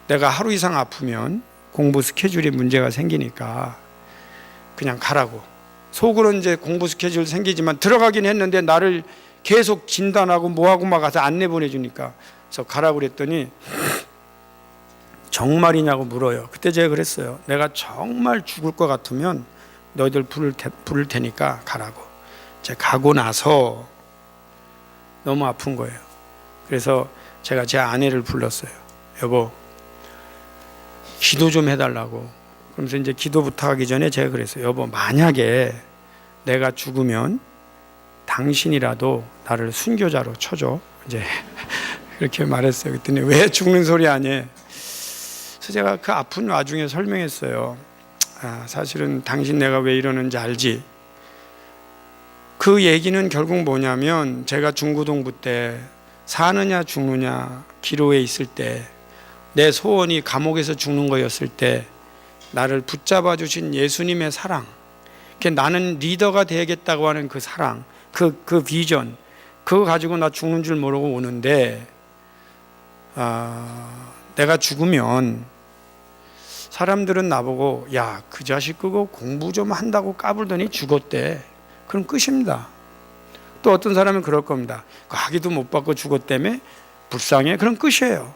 내가 하루 이상 아프면 공부 스케줄이 문제가 생기니까 그냥 가라고. 속으로 이제 공부 스케줄 생기지만 들어가긴 했는데 나를 계속 진단하고 뭐하고 막 가서 안내 보내주니까 그래서 가라고 그랬더니 정말이냐고 물어요. 그때 제가 그랬어요. 내가 정말 죽을 것 같으면 너희들 부를 테니까 가라고. 제가 가고 나서 너무 아픈 거예요. 그래서 제가 제 아내를 불렀어요. 여보, 기도 좀 해달라고. 그러면서 이제 기도 부탁하기 전에 제가 그랬어요. 여보, 만약에 내가 죽으면 당신이라도 나를 순교자로 쳐줘. 이제 그렇게 말했어요. 그랬더니 왜 죽는 소리 하니? 그래서 제가 그 아픈 와중에 설명했어요. 사실은 당신 내가 왜 이러는지 알지? 그 얘기는 결국 뭐냐면 제가 중고등부 때 사느냐 죽느냐 기로에 있을 때 내 소원이 감옥에서 죽는 거였을 때 나를 붙잡아 주신 예수님의 사랑, 나는 리더가 되겠다고 하는 그 사랑, 그 비전, 그거 가지고 나 죽는 줄 모르고 오는데 내가 죽으면 사람들은 나보고 야, 그 자식 그거 공부 좀 한다고 까불더니 죽었대. 그럼 끝입니다. 또 어떤 사람은 그럴 겁니다. 학위도 못 받고 죽었다며 불쌍해. 그럼 끝이에요.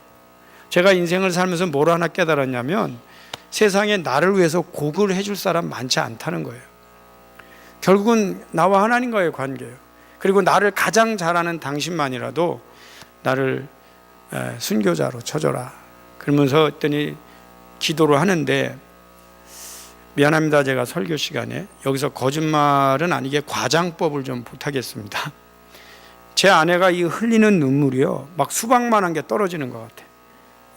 제가 인생을 살면서 뭘 하나 깨달았냐면 세상에 나를 위해서 곡을 해줄 사람 많지 않다는 거예요. 결국은 나와 하나님과의 관계예요. 그리고 나를 가장 잘하는 당신만이라도 나를 순교자로 쳐줘라. 그러면서 했더니 기도를 하는데 미안합니다. 제가 설교 시간에 여기서 거짓말은 아니게 과장법을 좀 부탁했습니다. 제 아내가 이 흘리는 눈물이요, 막 수박만한 게 떨어지는 것 같아요.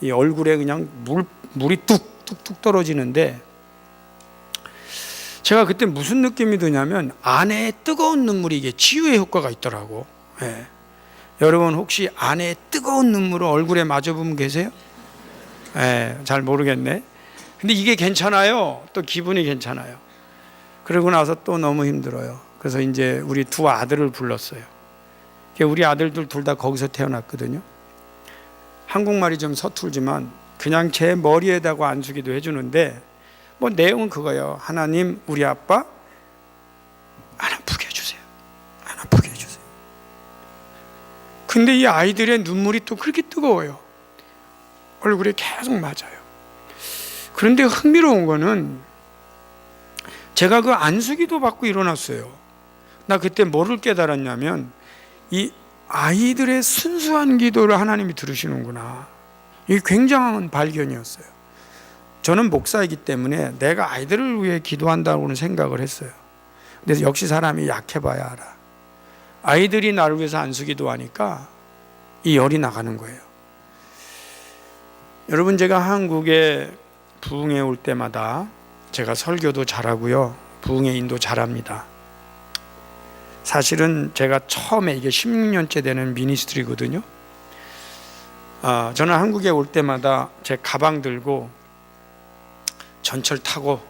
이 얼굴에 그냥 물이 뚝뚝뚝 떨어지는데 제가 그때 무슨 느낌이 드냐면 아내의 뜨거운 눈물이 이게 치유의 효과가 있더라고. 예. 여러분 혹시 아내의 뜨거운 눈물을 얼굴에 맞아보면 계세요? 예, 잘 모르겠네. 근데 이게 괜찮아요. 또 기분이 괜찮아요. 그러고 나서 또 너무 힘들어요. 그래서 이제 우리 두 아들을 불렀어요. 우리 아들들 둘 다 거기서 태어났거든요. 한국말이 좀 서툴지만 그냥 제 머리에다가 안수기도 해주는데 뭐 내용은 그거예요. 하나님, 우리 아빠 안 아프게 해주세요. 안 아프게 해주세요. 근데 이 아이들의 눈물이 또 그렇게 뜨거워요. 얼굴에 계속 맞아요. 그런데 흥미로운 거는 제가 그 안수기도 받고 일어났어요. 나 그때 뭐를 깨달았냐면 이 아이들의 순수한 기도를 하나님이 들으시는구나. 이게 굉장한 발견이었어요. 저는 목사이기 때문에 내가 아이들을 위해 기도한다고는 생각을 했어요. 근데 역시 사람이 약해봐야 알아. 아이들이 나를 위해서 안수기도하니까 이 열이 나가는 거예요. 여러분, 제가 한국에 부흥회 올 때마다 제가 설교도 잘하고요, 부흥회 인도 잘합니다. 사실은 제가 처음에 이게 16년째 되는 미니스트리거든요. 저는 한국에 올 때마다 제 가방 들고 전철 타고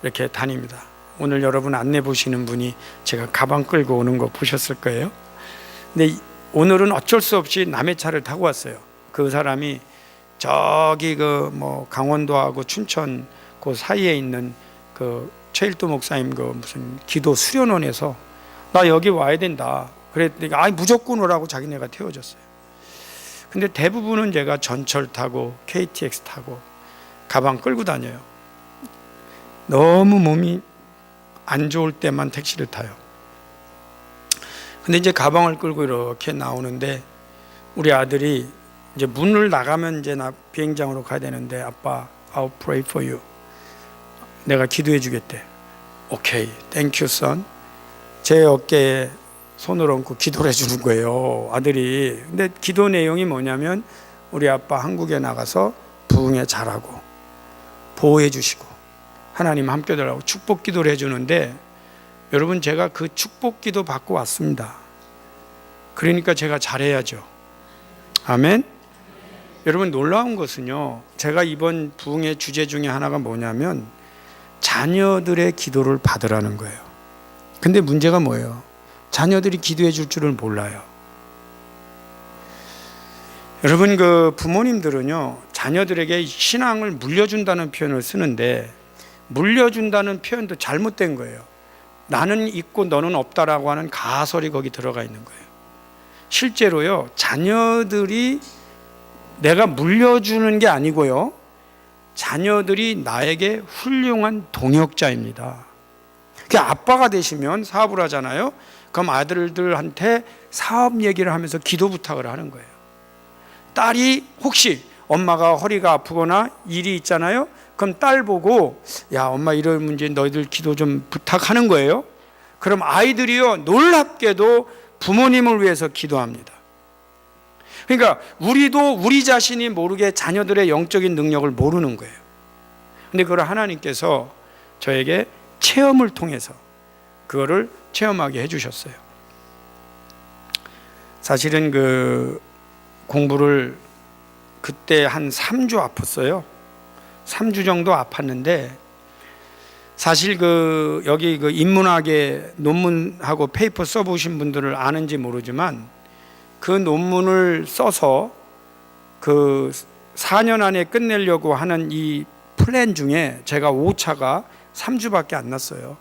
이렇게 다닙니다. 오늘 여러분 안내 보시는 분이 제가 가방 끌고 오는 거 보셨을 거예요. 근데 오늘은 어쩔 수 없이 남의 차를 타고 왔어요. 그 사람이 저기 강원도하고 춘천 그 사이에 있는 그 최일도 목사님 그 무슨 기도 수련원에서 나 여기 와야 된다 그랬더니 무조건 오라고 자기네가 태워줬어요. 근데 대부분은 제가 전철 타고 KTX 타고 가방 끌고 다녀요. 너무 몸이 안 좋을 때만 택시를 타요. 근데 이제 가방을 끌고 이렇게 나오는데 우리 아들이 이제 문을 나가면 이제 나 비행장으로 가야 되는데 아빠, I'll pray for you. 내가 기도해 주겠대. 오케이, thank you son. 제 어깨에 손을 얹고 기도를 해주는 거예요, 아들이. 근데 기도 내용이 뭐냐면 우리 아빠 한국에 나가서 부흥회 잘하고 보호해 주시고 하나님 함께 달라고 축복 기도를 해주는데 여러분, 제가 그 축복 기도 받고 왔습니다. 그러니까 제가 잘해야죠. 아멘. 여러분 놀라운 것은요, 제가 이번 부흥의 주제 중에 하나가 뭐냐면 자녀들의 기도를 받으라는 거예요. 근데 문제가 뭐예요? 자녀들이 기도해 줄 줄을 몰라요. 여러분, 그 부모님들은요, 자녀들에게 신앙을 물려준다는 표현을 쓰는데 물려준다는 표현도 잘못된 거예요. 나는 있고 너는 없다라고 하는 가설이 거기 들어가 있는 거예요. 실제로요, 자녀들이 내가 물려주는 게 아니고요, 자녀들이 나에게 훌륭한 동역자입니다. 아빠가 되시면 사업을 하잖아요. 그럼 아들들한테 사업 얘기를 하면서 기도 부탁을 하는 거예요. 딸이 혹시 엄마가 허리가 아프거나 일이 있잖아요. 그럼 딸 보고 야, 엄마 이런 문제 너희들 기도 좀 부탁하는 거예요. 그럼 아이들이요, 놀랍게도 부모님을 위해서 기도합니다. 그러니까 우리도 우리 자신이 모르게 자녀들의 영적인 능력을 모르는 거예요. 근데 그걸 하나님께서 저에게 체험을 통해서 그거를 체험하게 해주셨어요. 사실은 그 공부를 그때 한 3주 아팠어요. 3주 정도 아팠는데, 사실 그 여기 그 인문학의 논문하고 페이퍼 써보신 분들을 아는지 모르지만 그 논문을 써서 그 4년 안에 끝내려고 하는 이 플랜 중에 제가 오차가 3주밖에 안 났어요.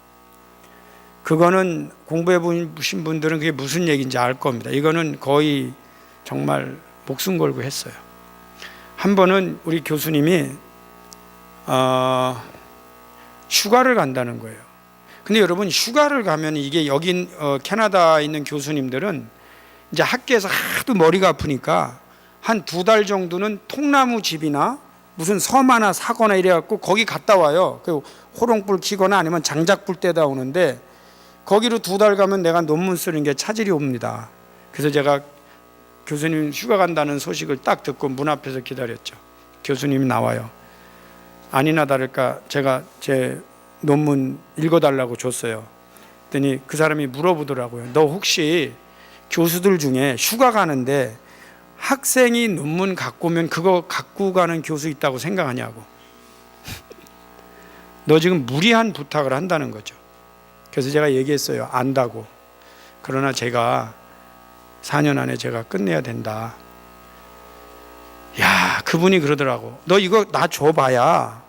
그거는 공부해 보신 분들은 그게 무슨 얘기인지 알 겁니다. 이거는 거의 정말 목숨 걸고 했어요. 한 번은 우리 교수님이 휴가를 간다는 거예요. 근데 여러분, 휴가를 가면 이게 여기 캐나다에 있는 교수님들은 이제 학교에서 하도 머리가 아프니까 한 2달 정도는 통나무 집이나 무슨 섬 하나 사거나 이래갖고 거기 갔다 와요. 그 호롱불 켜거나 아니면 장작불 떼다 오는데, 거기로 2달 가면 내가 논문 쓰는 게 차질이 옵니다. 그래서 제가 교수님 휴가 간다는 소식을 딱 듣고 문 앞에서 기다렸죠. 교수님이 나와요. 아니나 다를까 제가 제 논문 읽어달라고 줬어요. 그랬더니 그 사람이 물어보더라고요. 너 혹시 교수들 중에 휴가 가는데 학생이 논문 갖고 오면 그거 갖고 가는 교수 있다고 생각하냐고. 너 지금 무리한 부탁을 한다는 거죠. 그래서 제가 얘기했어요. 안다고. 그러나 제가 4년 안에 제가 끝내야 된다. 야, 그분이 그러더라고. 너 이거 나 줘봐야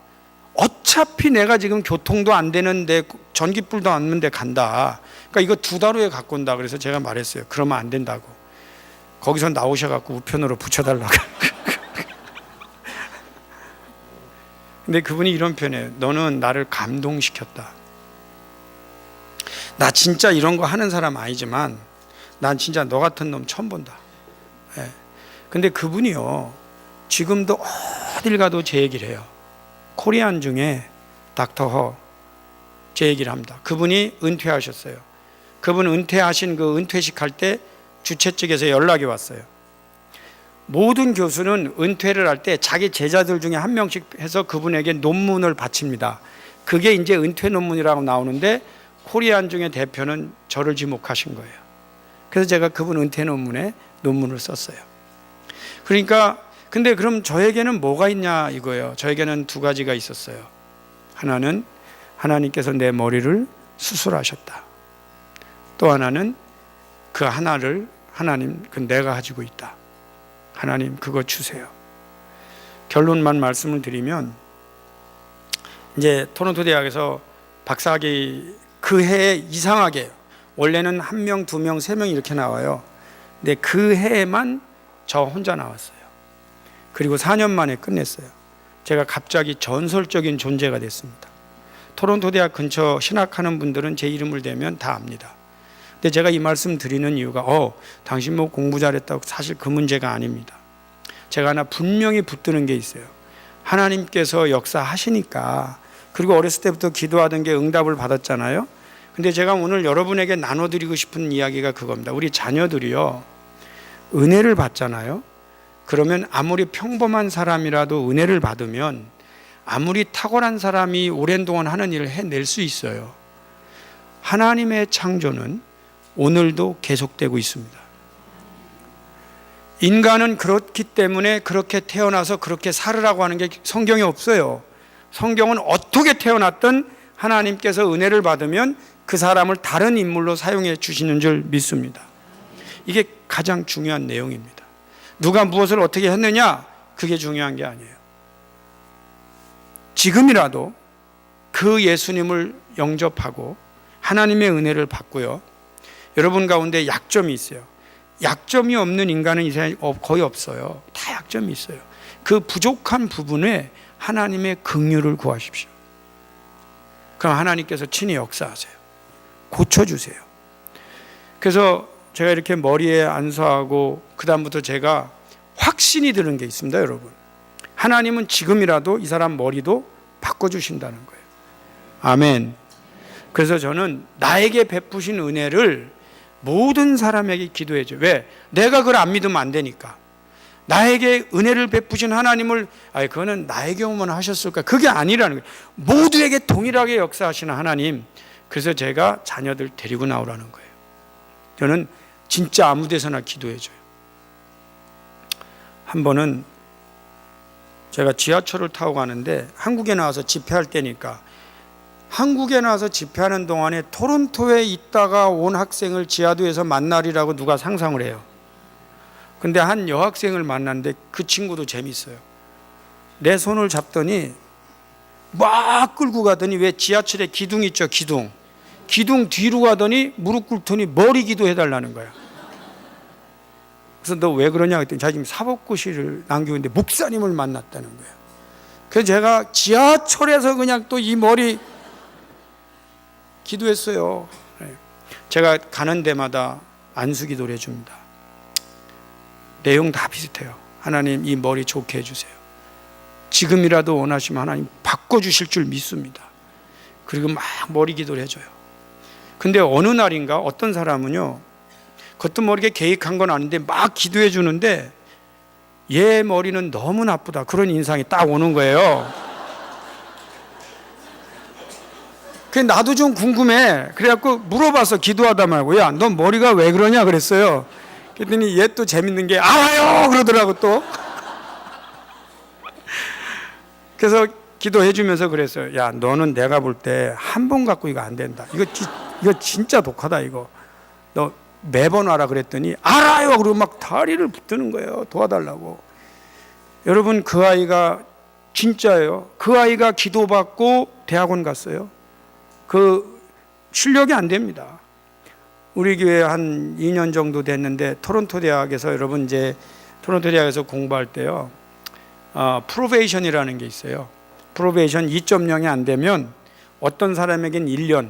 어차피 내가 지금 교통도 안 되는데 전기불도 안 있는데 간다. 그러니까 이거 2달 후에 갖고 온다. 그래서 제가 말했어요. 그러면 안 된다고. 거기서 나오셔갖고 우편으로 붙여달라고. 근데 그분이 이런 표현이에요. 너는 나를 감동시켰다. 나 진짜 이런 거 하는 사람 아니지만 난 진짜 너 같은 놈 처음 본다. 예. 근데 그분이요, 지금도 어딜 가도 제 얘기를 해요. 코리안 중에 닥터 허 제 얘기를 합니다. 그분이 은퇴하셨어요. 그분 은퇴하신 그 은퇴식 할 때 주최 측에서 연락이 왔어요. 모든 교수는 은퇴를 할 때 자기 제자들 중에 한 명씩 해서 그분에게 논문을 바칩니다. 그게 이제 은퇴 논문이라고 나오는데 코리안 중에 대표는 저를 지목하신 거예요. 그래서 제가 그분 은퇴 논문에 논문을 썼어요. 그러니까 근데 그럼 저에게는 뭐가 있냐 이거예요. 저에게는 2가지가 있었어요. 하나는 하나님께서 내 머리를 수술하셨다. 또 하나는 그 하나를 하나님, 그 내가 가지고 있다. 하나님 그거 주세요. 결론만 말씀을 드리면, 이제 토론토 대학에서 박사학위 그 해에 이상하게 원래는 1명, 2명, 3명 이렇게 나와요. 근데 그 해에만 저 혼자 나왔어요. 그리고 4년 만에 끝냈어요. 제가 갑자기 전설적인 존재가 됐습니다. 토론토 대학 근처 신학하는 분들은 제 이름을 대면 다 압니다. 근데 제가 이 말씀 드리는 이유가 당신 뭐 공부 잘했다고, 사실 그 문제가 아닙니다. 제가 하나 분명히 붙드는 게 있어요. 하나님께서 역사하시니까, 그리고 어렸을 때부터 기도하던 게 응답을 받았잖아요. 근데 제가 오늘 여러분에게 나눠드리고 싶은 이야기가 그겁니다. 우리 자녀들이요, 은혜를 받잖아요. 그러면 아무리 평범한 사람이라도 은혜를 받으면 아무리 탁월한 사람이 오랜 동안 하는 일을 해낼 수 있어요. 하나님의 창조는 오늘도 계속되고 있습니다. 인간은 그렇기 때문에 그렇게 태어나서 그렇게 살으라고 하는 게 성경에 없어요. 성경은 어떻게 태어났든 하나님께서 은혜를 받으면 그 사람을 다른 인물로 사용해 주시는 줄 믿습니다. 이게 가장 중요한 내용입니다. 누가 무엇을 어떻게 했느냐, 그게 중요한 게 아니에요. 지금이라도 그 예수님을 영접하고 하나님의 은혜를 받고요. 여러분 가운데 약점이 있어요. 약점이 없는 인간은 이 세상에 거의 없어요. 다 약점이 있어요. 그 부족한 부분에 하나님의 긍휼을 구하십시오. 그럼 하나님께서 친히 역사하세요. 고쳐주세요. 그래서 제가 이렇게 머리에 안수하고 그 다음부터 제가 확신이 드는 게 있습니다. 여러분, 하나님은 지금이라도 이 사람 머리도 바꿔주신다는 거예요. 아멘. 그래서 저는 나에게 베푸신 은혜를 모든 사람에게 기도해줘요. 왜? 내가 그걸 안 믿으면 안 되니까. 나에게 은혜를 베푸신 하나님을 그거는 나의 경우만 하셨을까? 그게 아니라는 거예요. 모두에게 동일하게 역사하시는 하나님. 그래서 제가 자녀들 데리고 나오라는 거예요. 저는 진짜 아무 데서나 기도해줘요. 한 번은 제가 지하철을 타고 가는데 한국에 나와서 집회할 때니까, 한국에 나와서 집회하는 동안에 토론토에 있다가 온 학생을 지하도에서 만나리라고 누가 상상을 해요. 근데 한 여학생을 만났는데 그 친구도 재밌어요. 내 손을 잡더니 막 끌고 가더니, 왜 지하철에 기둥 있죠, 기둥 뒤로 가더니 무릎 꿇더니 머리 기도해달라는 거야. 그래서 너 왜 그러냐 했더니 자기 지금 사법고시를 남기고 있는데 목사님을 만났다는 거예요. 그래서 제가 지하철에서 그냥 또 이 머리 기도했어요. 제가 가는 데마다 안수기도를 해줍니다. 내용 다 비슷해요. 하나님, 이 머리 좋게 해주세요. 지금이라도 원하시면 하나님 바꿔주실 줄 믿습니다. 그리고 막 머리 기도를 해줘요. 근데 어느 날인가 어떤 사람은요, 겉도 모르게 계획한 건 아닌데 막 기도해 주는데 얘 머리는 너무 나쁘다, 그런 인상이 딱 오는 거예요. 그래, 나도 좀 궁금해. 그래갖고 물어봤어. 기도하다 말고, 야, 너 머리가 왜 그러냐 그랬어요. 그랬더니 얘 또 재밌는 게 알아요 그러더라고 또. 그래서 기도해 주면서 그랬어요. 야, 너는 내가 볼 때 한 번 갖고 이거 안 된다. 이거 진짜 독하다. 이거 너 매번 와라 그랬더니 알아요 그러고 막 다리를 붙드는 거예요. 도와달라고. 여러분, 그 아이가 진짜예요. 그 아이가 기도받고 대학원 갔어요. 그 실력이 안 됩니다. 우리 교회 한 2년 정도 됐는데 토론토 대학에서, 여러분 이제 토론토 대학에서 공부할 때요, 프로베이션이라는 게 있어요. 프로베이션 2.0이 안 되면 어떤 사람에겐 1년.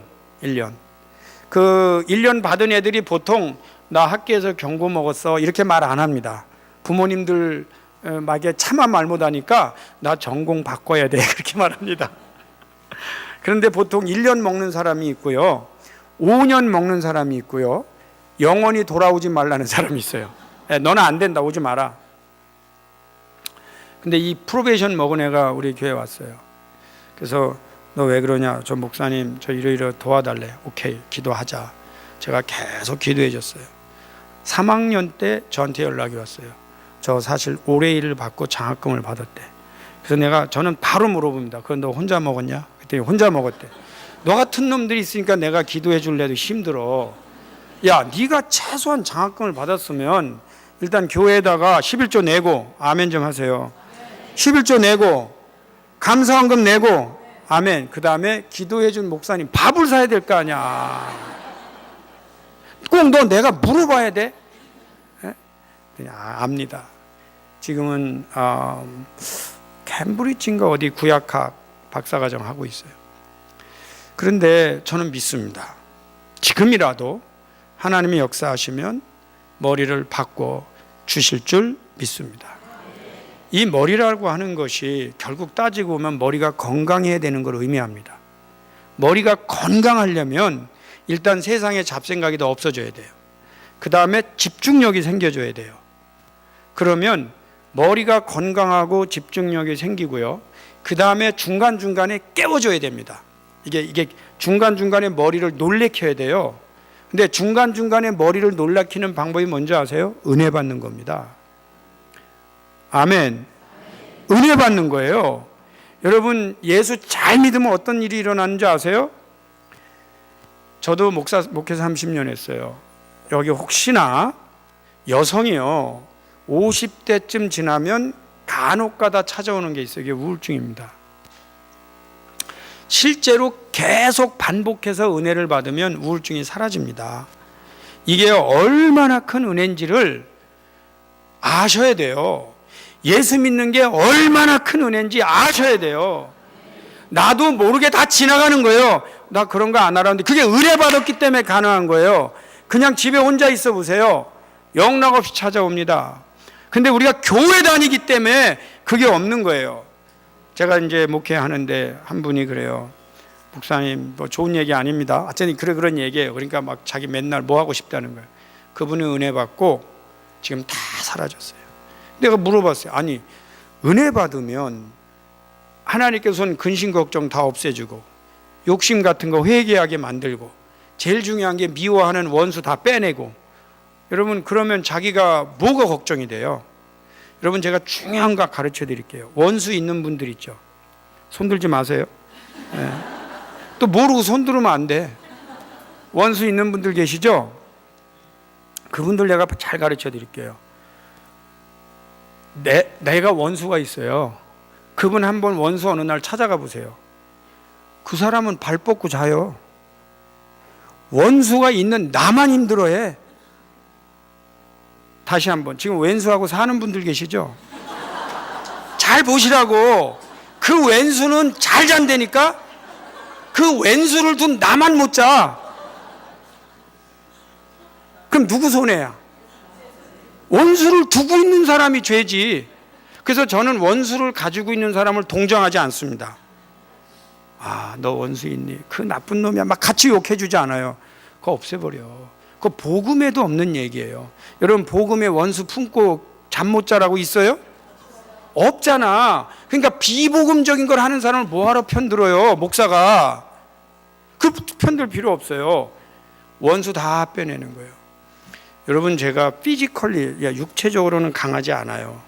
그 1년 받은 애들이 보통 나 학교에서 경고 먹었어 이렇게 말 안 합니다. 부모님들 막에 차마 말 못하니까 나 전공 바꿔야 돼 그렇게 말합니다. 그런데 보통 1년 먹는 사람이 있고요, 5년 먹는 사람이 있고요, 영원히 돌아오지 말라는 사람이 있어요. 너는 안 된다, 오지 마라. 근데 이 프로베이션 먹은 애가 우리 교회에 왔어요. 그래서 너 왜 그러냐, 저 목사님 저 이러이러 도와달래. 오케이, 기도하자. 제가 계속 기도해 줬어요. 3학년 때 저한테 연락이 왔어요. 저 사실 올해 일을 받고 장학금을 받았대. 그래서 저는 바로 물어봅니다. 그건 너 혼자 먹었냐? 그랬더니 혼자 먹었대. 너 같은 놈들이 있으니까 내가 기도해 줄래도 힘들어. 야, 네가 최소한 장학금을 받았으면 일단 교회에다가 11조 내고, 아멘 좀 하세요. 11조 내고 감사원금 내고, 아멘. 그 다음에 기도해 준 목사님 밥을 사야 될 거 아니야. 꼭 너 내가 물어봐야 돼? 압니다. 지금은 캠브리지인가 어디 구약학 박사과정 하고 있어요. 그런데 저는 믿습니다. 지금이라도 하나님이 역사하시면 머리를 바꿔 주실 줄 믿습니다. 이 머리라고 하는 것이 결국 따지고 보면 머리가 건강해야 되는 걸 의미합니다. 머리가 건강하려면 일단 세상에 잡생각이 더 없어져야 돼요. 그 다음에 집중력이 생겨줘야 돼요. 그러면 머리가 건강하고 집중력이 생기고요, 그 다음에 중간중간에 깨워줘야 됩니다. 이게 중간중간에 머리를 놀래켜야 돼요. 근데 중간중간에 머리를 놀래키는 방법이 뭔지 아세요? 은혜 받는 겁니다. 아멘. 은혜 받는 거예요. 여러분, 예수 잘 믿으면 어떤 일이 일어나는 줄 아세요? 저도 목회 30년 했어요. 여기 혹시나 여성이요, 50대쯤 지나면 간혹가다 찾아오는 게 있어요. 이게 우울증입니다. 실제로 계속 반복해서 은혜를 받으면 우울증이 사라집니다. 이게 얼마나 큰 은혜인지를 아셔야 돼요. 예수 믿는 게 얼마나 큰 은혜인지 아셔야 돼요. 나도 모르게 다 지나가는 거예요. 나 그런 거 안 하라는데 그게 은혜 받았기 때문에 가능한 거예요. 그냥 집에 혼자 있어 보세요. 영락없이 찾아옵니다. 근데 우리가 교회 다니기 때문에 그게 없는 거예요. 제가 이제 목회하는데 한 분이 그래요. 목사님, 뭐 좋은 얘기 아닙니다. 어쨌든 그런 얘기예요. 그러니까 막 자기 맨날 뭐 하고 싶다는 거예요. 그분은 은혜 받고 지금 다 사라졌어요. 내가 물어봤어요. 아니, 은혜 받으면 하나님께서는 근심 걱정 다 없애주고 욕심 같은 거 회개하게 만들고 제일 중요한 게 미워하는 원수 다 빼내고, 여러분 그러면 자기가 뭐가 걱정이 돼요? 여러분, 제가 중요한 거 가르쳐 드릴게요. 원수 있는 분들 있죠. 손 들지 마세요. 네. 또 모르고 손 들으면 안 돼. 원수 있는 분들 계시죠? 그분들 내가 잘 가르쳐 드릴게요. 내가 원수가 있어요. 그분 한번 원수 어느 날 찾아가 보세요. 그 사람은 발 뻗고 자요. 원수가 있는 나만 힘들어해. 다시 한번, 지금 왼수하고 사는 분들 계시죠? 잘 보시라고. 그 왼수는 잘 잔다니까? 그 왼수를 둔 나만 못 자. 그럼 누구 손해야? 원수를 두고 있는 사람이 죄지. 그래서 저는 원수를 가지고 있는 사람을 동정하지 않습니다. 아, 너 원수 있니? 그 나쁜 놈이야. 막 같이 욕해주지 않아요. 그거 없애버려. 그거 복음에도 없는 얘기예요. 여러분, 복음에 원수 품고 잠 못 자라고 있어요? 없잖아. 그러니까 비복음적인 걸 하는 사람을 뭐하러 편들어요? 목사가. 그 편들 필요 없어요. 원수 다 빼내는 거예요. 여러분, 제가 피지컬리, 육체적으로는 강하지 않아요.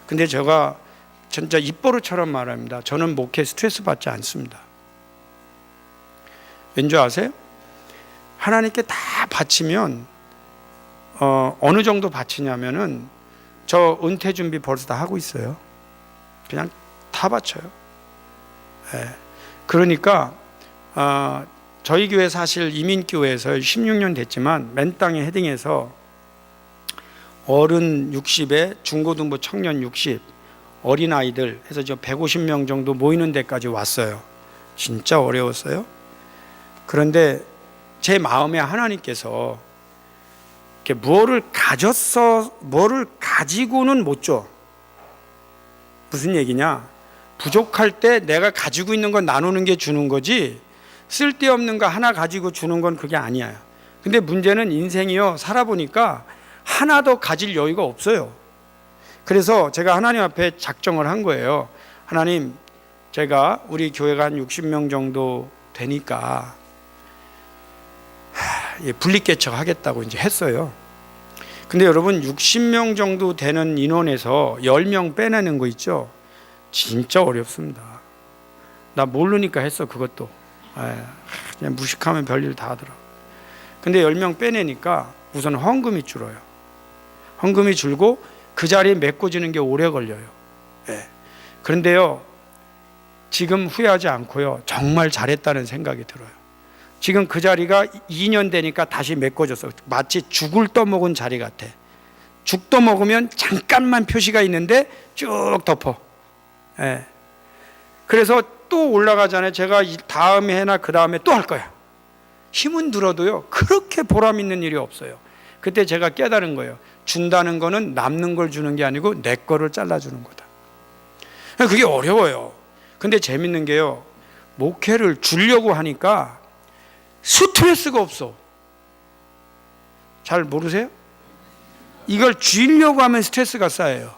근데 제가 진짜 입버릇처럼 말합니다. 저는 목회 스트레스 받지 않습니다. 왠지 아세요? 하나님께 다 바치면 어느 정도 바치냐면은, 저 은퇴 준비 벌써 다 하고 있어요. 그냥 다 바쳐요. 네. 그러니까 저희 교회 사실 이민교회에서 16년 됐지만 맨 땅에 헤딩해서 어른 60에 중고등부 청년 60, 어린아이들 해서 150명 정도 모이는 데까지 왔어요. 진짜 어려웠어요. 그런데 제 마음에 하나님께서 뭐를 가지고는 못 줘. 무슨 얘기냐? 부족할 때 내가 가지고 있는 건 나누는 게 주는 거지, 쓸데없는 거 하나 가지고 주는 건 그게 아니야. 근데 문제는 인생이요, 살아보니까 하나 더 가질 여유가 없어요. 그래서 제가 하나님 앞에 작정을 한 거예요. 하나님, 제가 우리 교회가 한 60명 정도 되니까 분리개척 하겠다고 이제 했어요. 근데 여러분, 60명 정도 되는 인원에서 10명 빼내는 거 있죠? 진짜 어렵습니다. 나 모르니까 했어, 그것도. 그냥 무식하면 별일 다 하더라고. 근데 10명 빼내니까 우선 헌금이 줄어요. 헌금이 줄고 그 자리에 메꿔지는 게 오래 걸려요. 그런데요, 지금 후회하지 않고요, 정말 잘했다는 생각이 들어요. 지금 그 자리가 2년 되니까 다시 메꿔졌어. 마치 죽을 떠먹은 자리 같아. 죽 떠먹으면 잠깐만 표시가 있는데 쭉 덮어. 그래서 또 올라가잖아요. 제가 다음 해나 그 다음에 또 할 거야. 힘은 들어도요, 그렇게 보람 있는 일이 없어요. 그때 제가 깨달은 거예요. 준다는 거는 남는 걸 주는 게 아니고 내 거를 잘라주는 거다. 그게 어려워요. 근데 재밌는 게요, 목회를 주려고 하니까 스트레스가 없어. 잘 모르세요? 이걸 주려고 하면 스트레스가 쌓여요.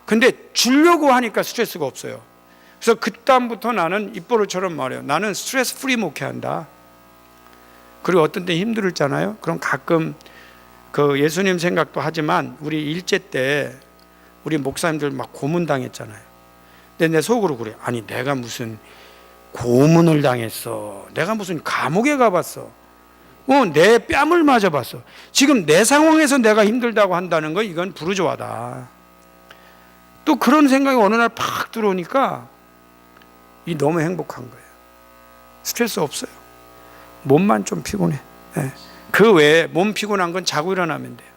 근데 주려고 하니까 스트레스가 없어요. 그래서 그다음부터 나는 입버릇처럼 말해요. 나는 스트레스 프리 목회한다. 그리고 어떤 때 힘들었잖아요. 그럼 가끔 그 예수님 생각도 하지만 우리 일제 때 우리 목사님들 막 고문당했잖아요. 근데 내 속으로 그래. 아니 내가 무슨 고문을 당했어. 내가 무슨 감옥에 가봤어. 내 뺨을 맞아봤어. 지금 내 상황에서 내가 힘들다고 한다는 건 이건 부르주아다. 또 그런 생각이 어느 날 팍 들어오니까 이 너무 행복한 거예요. 스트레스 없어요. 몸만 좀 피곤해. 그 외에 몸 피곤한 건 자고 일어나면 돼요.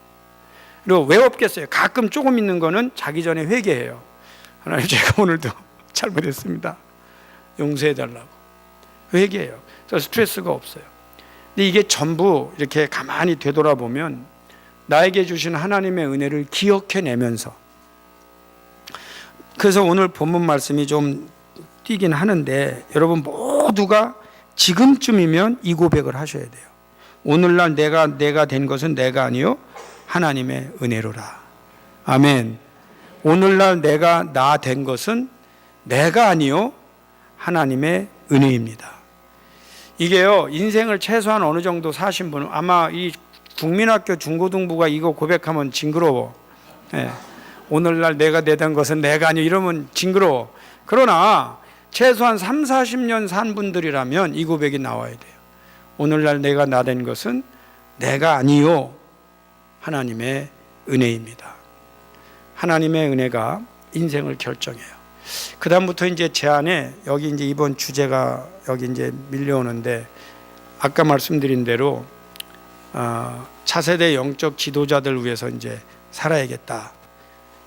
그리고 왜 없겠어요? 가끔 조금 있는 거는 자기 전에 회개해요. 하나님 제가 오늘도 잘못했습니다. 용서해달라고 회개해요. 그래서 스트레스가 없어요. 근데 이게 전부 이렇게 가만히 되돌아보면 나에게 주신 하나님의 은혜를 기억해내면서, 그래서 오늘 본문 말씀이 좀 띄긴 하는데 여러분 모두가 지금쯤이면 이 고백을 하셔야 돼요. 오늘날 내가 된 것은 내가 아니요 하나님의 은혜로라. 아멘. 오늘날 내가 나 된 것은 내가 아니요 하나님의 은혜입니다. 이게요, 인생을 최소한 어느 정도 사신 분은 아마 이 국민학교 중고등부가 이거 고백하면 징그러워. 오늘날 내가 되던 것은 내가 아니요 이러면 징그러워. 그러나 최소한 3, 40년 산 분들이라면 이 고백이 나와야 돼요. 오늘날 내가 나 된 것은 내가 아니요 하나님의 은혜입니다. 하나님의 은혜가 인생을 결정해요. 그 다음부터 이제 제 안에 여기 이제 이번 주제가 여기 이제 밀려오는데, 아까 말씀드린 대로 차세대 영적 지도자들 위해서 이제 살아야겠다.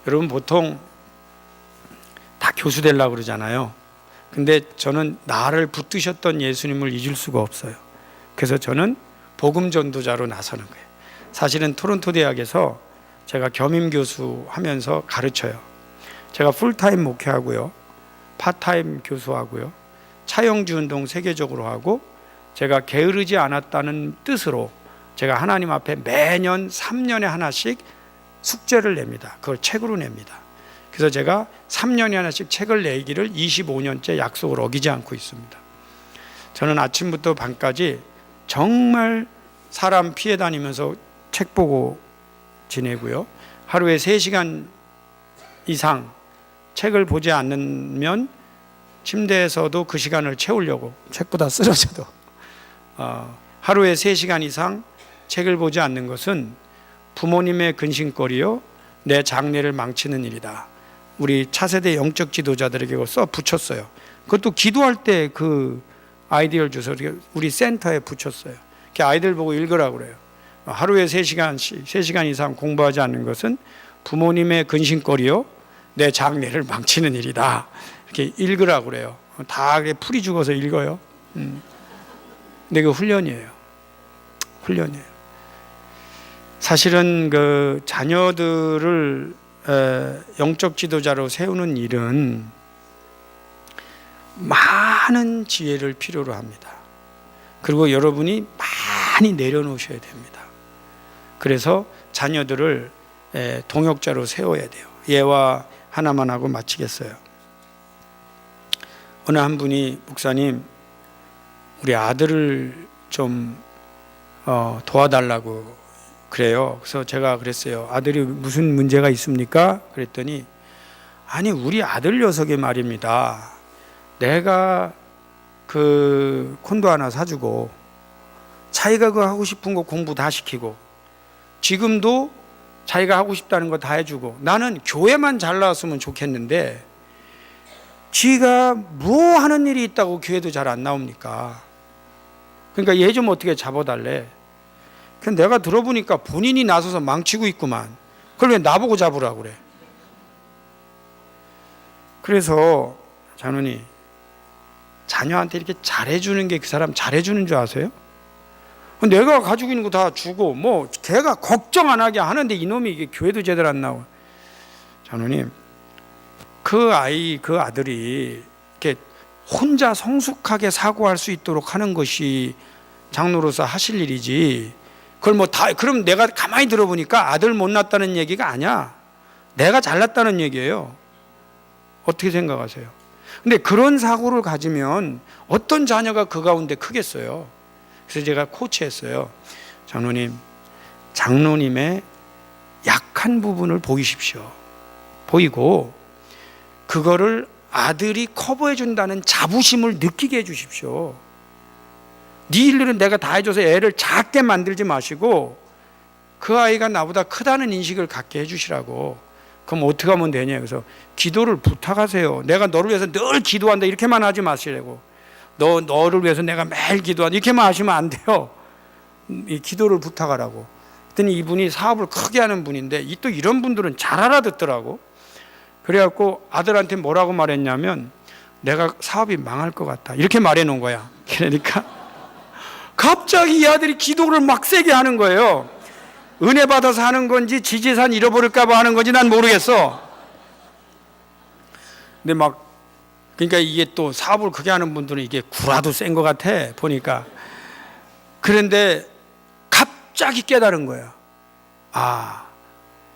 여러분 보통 다 교수 되려고 그러잖아요. 근데 저는 나를 붙드셨던 예수님을 잊을 수가 없어요. 그래서 저는 복음 전도자로 나서는 거예요. 사실은 토론토 대학에서 제가 겸임 교수 하면서 가르쳐요. 제가 풀타임 목회하고요, 파타임 교수하고요, 차영주 운동 세계적으로 하고, 제가 게으르지 않았다는 뜻으로 제가 하나님 앞에 매년 3년에 하나씩 숙제를 냅니다. 그걸 책으로 냅니다. 그래서 제가 3년에 하나씩 책을 내기를 25년째 약속을 어기지 않고 있습니다. 저는 아침부터 밤까지 정말 사람 피해 다니면서 책 보고 지내고요, 하루에 3시간 이상 책을 보지 않으면 침대에서도 그 시간을 채우려고, 책보다 쓰러져도 하루에 3시간 이상 책을 보지 않는 것은 부모님의 근심거리요 내 장래를 망치는 일이다. 우리 차세대 영적 지도자들에게 써 붙였어요. 그것도 기도할 때 그 아이디어를 줘서 우리 센터에 붙였어요. 아이들 보고 읽으라고 그래요. 하루에 3시간 이상 공부하지 않는 것은 부모님의 근심거리요 내 장래를 망치는 일이다. 이렇게 읽으라고 그래요. 다 풀이 죽어서 읽어요. 근데 그 훈련이에요. 사실은 그 자녀들을 영적 지도자로 세우는 일은 많은 지혜를 필요로 합니다. 그리고 여러분이 많이 내려놓으셔야 됩니다. 그래서 자녀들을 동역자로 세워야 돼요. 예와 하나만 하고 마치겠어요. 어느 한 분이, 목사님 우리 아들을 좀 도와달라고 그래요. 그래서 제가 그랬어요. 아들이 무슨 문제가 있습니까? 그랬더니 아니 우리 아들 녀석이 말입니다. 내가 그 콘도 하나 사주고 자기가 그 하고 싶은 거 공부 다 시키고 지금도 자기가 하고 싶다는 거 다 해주고, 나는 교회만 잘 나왔으면 좋겠는데 지가 뭐 하는 일이 있다고 교회도 잘 안 나옵니까? 그러니까 얘 좀 어떻게 잡아달래. 근데 내가 들어보니까 본인이 나서서 망치고 있구만. 그걸 왜 나보고 잡으라고 그래. 그래서 장로님, 자녀한테 이렇게 잘해주는 게 그 사람 잘해주는 줄 아세요? 내가 가지고 있는 거 다 주고 뭐 걔가 걱정 안 하게 하는데 이놈이 이게 교회도 제대로 안 나와. 장로님, 그 아들이 이렇게 혼자 성숙하게 사고할 수 있도록 하는 것이 장로로서 하실 일이지, 그걸 뭐 다, 그럼 내가 가만히 들어보니까 아들 못 낳았다는 얘기가 아니야. 내가 잘났다는 얘기예요. 어떻게 생각하세요? 근데 그런 사고를 가지면 어떤 자녀가 그 가운데 크겠어요? 그래서 제가 코치했어요. 장로님, 장로님의 약한 부분을 보이십시오. 보이고 그거를 아들이 커버해 준다는 자부심을 느끼게 해 주십시오. 네 일들은 내가 다 해줘서 애를 작게 만들지 마시고 그 아이가 나보다 크다는 인식을 갖게 해 주시라고. 그럼 어떻게 하면 되냐. 그래서 기도를 부탁하세요. 내가 너를 위해서 늘 기도한다 이렇게만 하지 마시라고. 너를 위해서 내가 매일 기도한다 이렇게만 하시면 안 돼요. 이 기도를 부탁하라고. 그랬더니 이분이 사업을 크게 하는 분인데 또 이런 분들은 잘 알아듣더라고. 그래갖고 아들한테 뭐라고 말했냐면 내가 사업이 망할 것 같다 이렇게 말해 놓은 거야. 그러니까 갑자기 이 아들이 기도를 막 세게 하는 거예요. 은혜 받아서 하는 건지 지지산 잃어버릴까 봐 하는 건지 난 모르겠어. 근데 막 그러니까 이게 또 사업을 크게 하는 분들은 이게 구라도 센 것 같아 보니까. 그런데 갑자기 깨달은 거야. 아,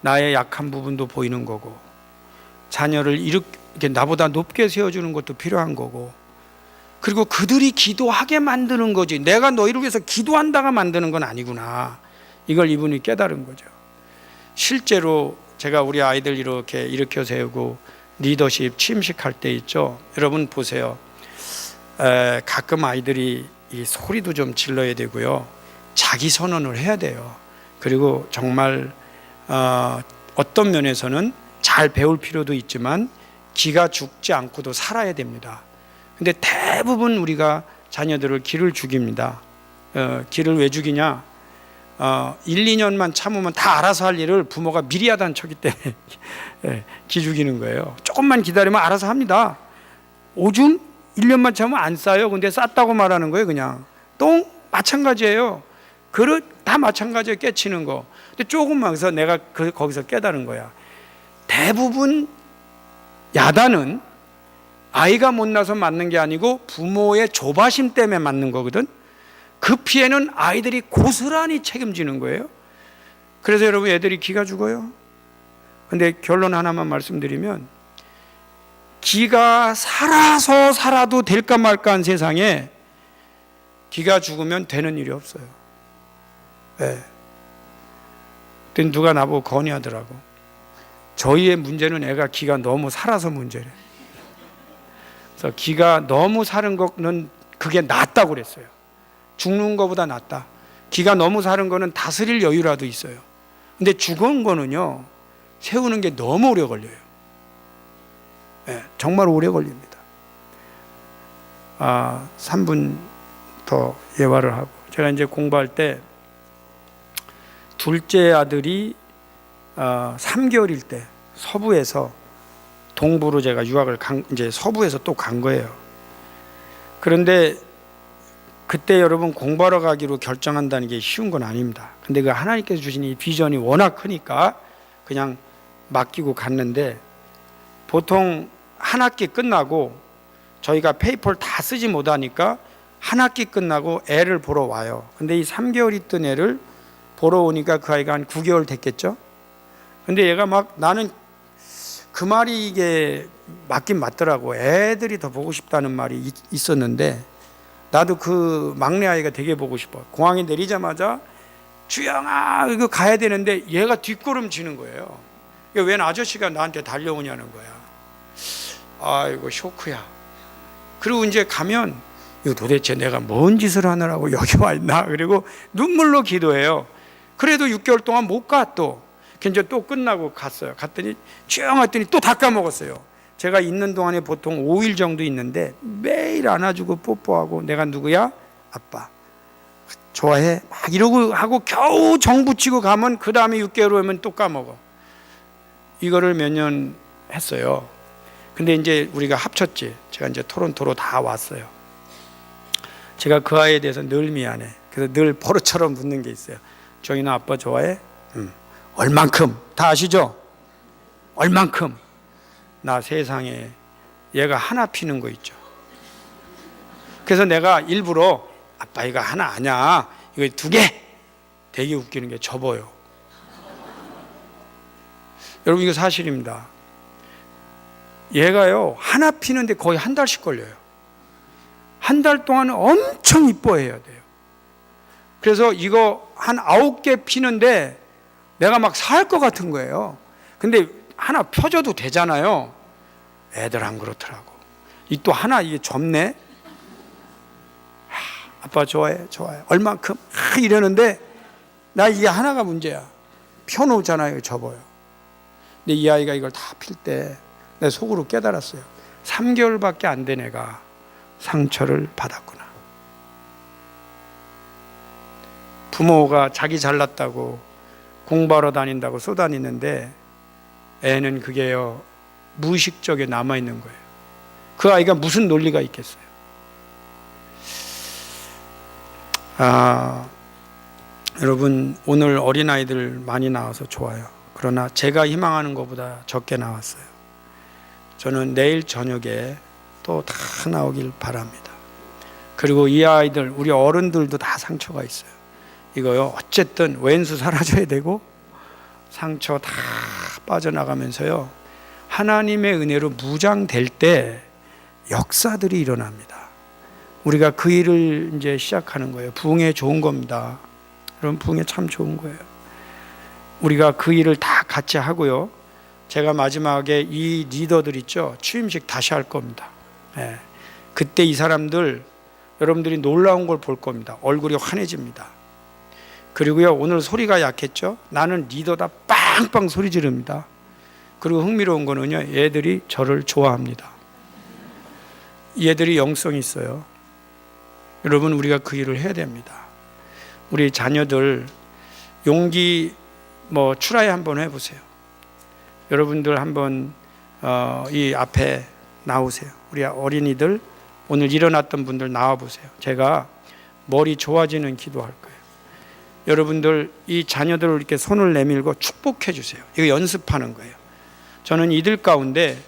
나의 약한 부분도 보이는 거고 자녀를 이렇게 나보다 높게 세워주는 것도 필요한 거고 그리고 그들이 기도하게 만드는 거지 내가 너희를 위해서 기도한다가 만드는 건 아니구나. 이걸 이분이 깨달은 거죠. 실제로 제가 우리 아이들 이렇게 일으켜 세우고 리더십 취임식 할 때 있죠. 여러분 보세요. 가끔 아이들이 이 소리도 좀 질러야 되고요. 자기 선언을 해야 돼요. 그리고 정말 어떤 면에서는 잘 배울 필요도 있지만 기가 죽지 않고도 살아야 됩니다. 근데 대부분 우리가 자녀들을 기를 죽입니다. 기를 왜 죽이냐? 1, 2년만 참으면 다 알아서 할 일을 부모가 미리 하다는 척이 때문에 기 죽이는 거예요. 조금만 기다리면 알아서 합니다. 오줌 1년만 참으면 안 싸요. 근데 쌌다고 말하는 거예요. 그냥 똥 마찬가지예요. 그릇 다 마찬가지예요. 깨치는 거. 근데 조금만 해서 내가 거기서 깨달은 거야. 대부분 야단은 아이가 못나서 맞는 게 아니고 부모의 조바심 때문에 맞는 거거든. 그 피해는 아이들이 고스란히 책임지는 거예요. 그래서 여러분 애들이 기가 죽어요. 근데 결론 하나만 말씀드리면 기가 살아도 될까 말까 한 세상에 기가 죽으면 되는 일이 없어요. 그때 누가 나보고 건의하더라고. 저희의 문제는 애가 기가 너무 살아서 문제래. 그래서 기가 너무 사는 거는 그게 낫다고 그랬어요. 죽는 것보다 낫다. 기가 너무 사는 거는 다스릴 여유라도 있어요. 근데 죽은 거는요 세우는 게 너무 오래 걸려요. 정말 오래 걸립니다. 3분 더 예화를 하고 제가 이제 공부할 때 둘째 아들이 3개월일 때 서부에서 동부로 제가 유학을 이제 서부에서 또 간 거예요. 그런데 그때 여러분 공부하러 가기로 결정한다는 게 쉬운 건 아닙니다. 근데 그 하나님께서 주신 이 비전이 워낙 크니까 그냥 맡기고 갔는데 보통 한 학기 끝나고 저희가 페이퍼를 다 쓰지 못하니까 한 학기 끝나고 애를 보러 와요. 근데 이 3개월 있던 애를 보러 오니까 그 아이가 한 9개월 됐겠죠. 근데 얘가 막 나는 그 말이 이게 맞긴 맞더라고. 애들이 더 보고 싶다는 말이 있었는데 나도 그 막내 아이가 되게 보고 싶어. 공항에 내리자마자 주영아 이거 가야 되는데 얘가 뒷걸음 치는 거예요. 웬 아저씨가 나한테 달려오냐는 거야. 아이고 쇼크야. 그리고 이제 가면 이거 도대체 내가 뭔 짓을 하느라고 여기 와 있나. 그리고 눈물로 기도해요. 그래도 6개월 동안 못 가 또. 이제 또 끝나고 갔어요. 갔더니 조용했더니 또 다 까먹었어요. 제가 있는 동안에 보통 5일 정도 있는데 매일 안아주고 뽀뽀하고 내가 누구야? 아빠. 좋아해? 막 이러고 하고 겨우 정 붙이고 가면 그 다음에 6개월 후면 또 까먹어. 이거를 몇 년 했어요. 근데 이제 우리가 합쳤지. 제가 이제 토론토로 다 왔어요. 제가 그 아이에 대해서 늘 미안해. 그래서 늘 버릇처럼 묻는 게 있어요. 정인아 아빠 좋아해? 얼만큼? 다 아시죠? 얼만큼? 나 세상에 얘가 하나 피는 거 있죠. 그래서 내가 일부러 아빠 이거 하나 아냐 이거 2개 되게 웃기는 게 접어요. 여러분 이거 사실입니다. 얘가요 하나 피는데 거의 한 달씩 걸려요. 한 달 동안 엄청 이뻐해야 돼요. 그래서 이거 한 9개 피는데 내가 막 살 것 같은 거예요. 근데 하나 펴줘도 되잖아요. 애들 안 그렇더라고. 이 또 하나 이게 접네. 아빠 좋아해, 좋아해. 얼만큼 이러는데 나 이게 하나가 문제야. 펴놓잖아요, 접어요. 근데 이 아이가 이걸 다 필 때 내 속으로 깨달았어요. 3개월밖에 안 된 애가 상처를 받았구나. 부모가 자기 잘났다고 공부하러 다닌다고 쏘다니는데 애는 그게요 무의식적에 남아있는 거예요. 그 아이가 무슨 논리가 있겠어요. 여러분 오늘 어린아이들 많이 나와서 좋아요. 그러나 제가 희망하는 것보다 적게 나왔어요. 저는 내일 저녁에 또 다 나오길 바랍니다. 그리고 이 아이들 우리 어른들도 다 상처가 있어요. 이거요 어쨌든 왼수 사라져야 되고 상처 다 빠져나가면서요 하나님의 은혜로 무장될 때 역사들이 일어납니다. 우리가 그 일을 이제 시작하는 거예요. 부흥회 좋은 겁니다. 여러분 부흥회 참 좋은 거예요. 우리가 그 일을 다 같이 하고요. 제가 마지막에 이 리더들 있죠. 취임식 다시 할 겁니다. 예. 그때 이 사람들 여러분들이 놀라운 걸 볼 겁니다. 얼굴이 환해집니다. 그리고요 오늘 소리가 약했죠. 나는 리더다 빵빵 소리 지릅니다. 그리고 흥미로운 거는요 얘들이 저를 좋아합니다. 얘들이 영성이 있어요. 여러분 우리가 그 일을 해야 됩니다. 우리 자녀들 용기 추라이 한번 해보세요. 여러분들 한번 이 앞에 나오세요. 우리 어린이들 오늘 일어났던 분들 나와보세요. 제가 머리 좋아지는 기도할 거예요. 여러분들 이 자녀들을 이렇게 손을 내밀고 축복해 주세요. 이거 연습하는 거예요. 저는 이들 가운데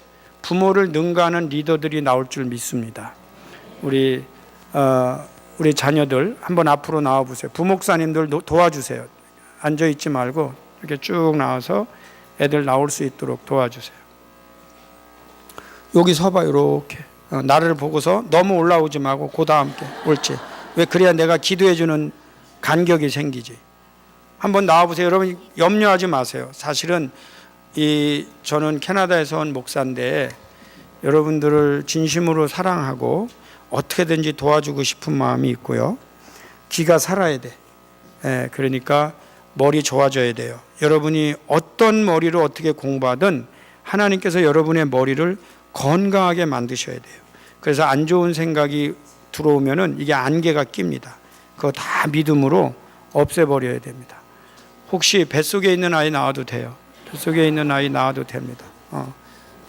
부모를 능가하는 리더들이 나올 줄 믿습니다. 우리 자녀들 한번 앞으로 나와 보세요. 부목사님들 도와주세요. 앉아 있지 말고 이렇게 쭉 나와서 애들 나올 수 있도록 도와주세요. 여기 서봐. 이렇게 나를 보고서 너무 올라오지 말고 고다 함께 옳지. 왜 그래야 내가 기도해 주는 간격이 생기지. 한번 나와보세요. 여러분 염려하지 마세요. 사실은 저는 캐나다에서 온 목사인데 여러분들을 진심으로 사랑하고 어떻게든지 도와주고 싶은 마음이 있고요. 귀가 살아야 돼. 그러니까 머리 좋아져야 돼요. 여러분이 어떤 머리로 어떻게 공부하든 하나님께서 여러분의 머리를 건강하게 만드셔야 돼요. 그래서 안 좋은 생각이 들어오면은 이게 안개가 낍니다. 그거 다 믿음으로 없애버려야 됩니다. 혹시 뱃속에 있는 아이 낳아도 돼요. 뱃속에 있는 아이 낳아도 됩니다.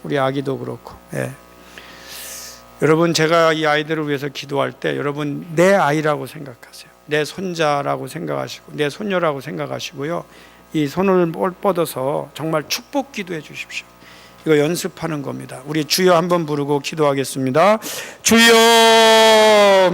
우리 아기도 그렇고. 여러분 제가 이 아이들을 위해서 기도할 때 여러분 내 아이라고 생각하세요. 내 손자라고 생각하시고 내 손녀라고 생각하시고요. 이 손을 뻗어서 정말 축복 기도해 주십시오. 이거 연습하는 겁니다. 우리 주여 한번 부르고 기도하겠습니다. 주여.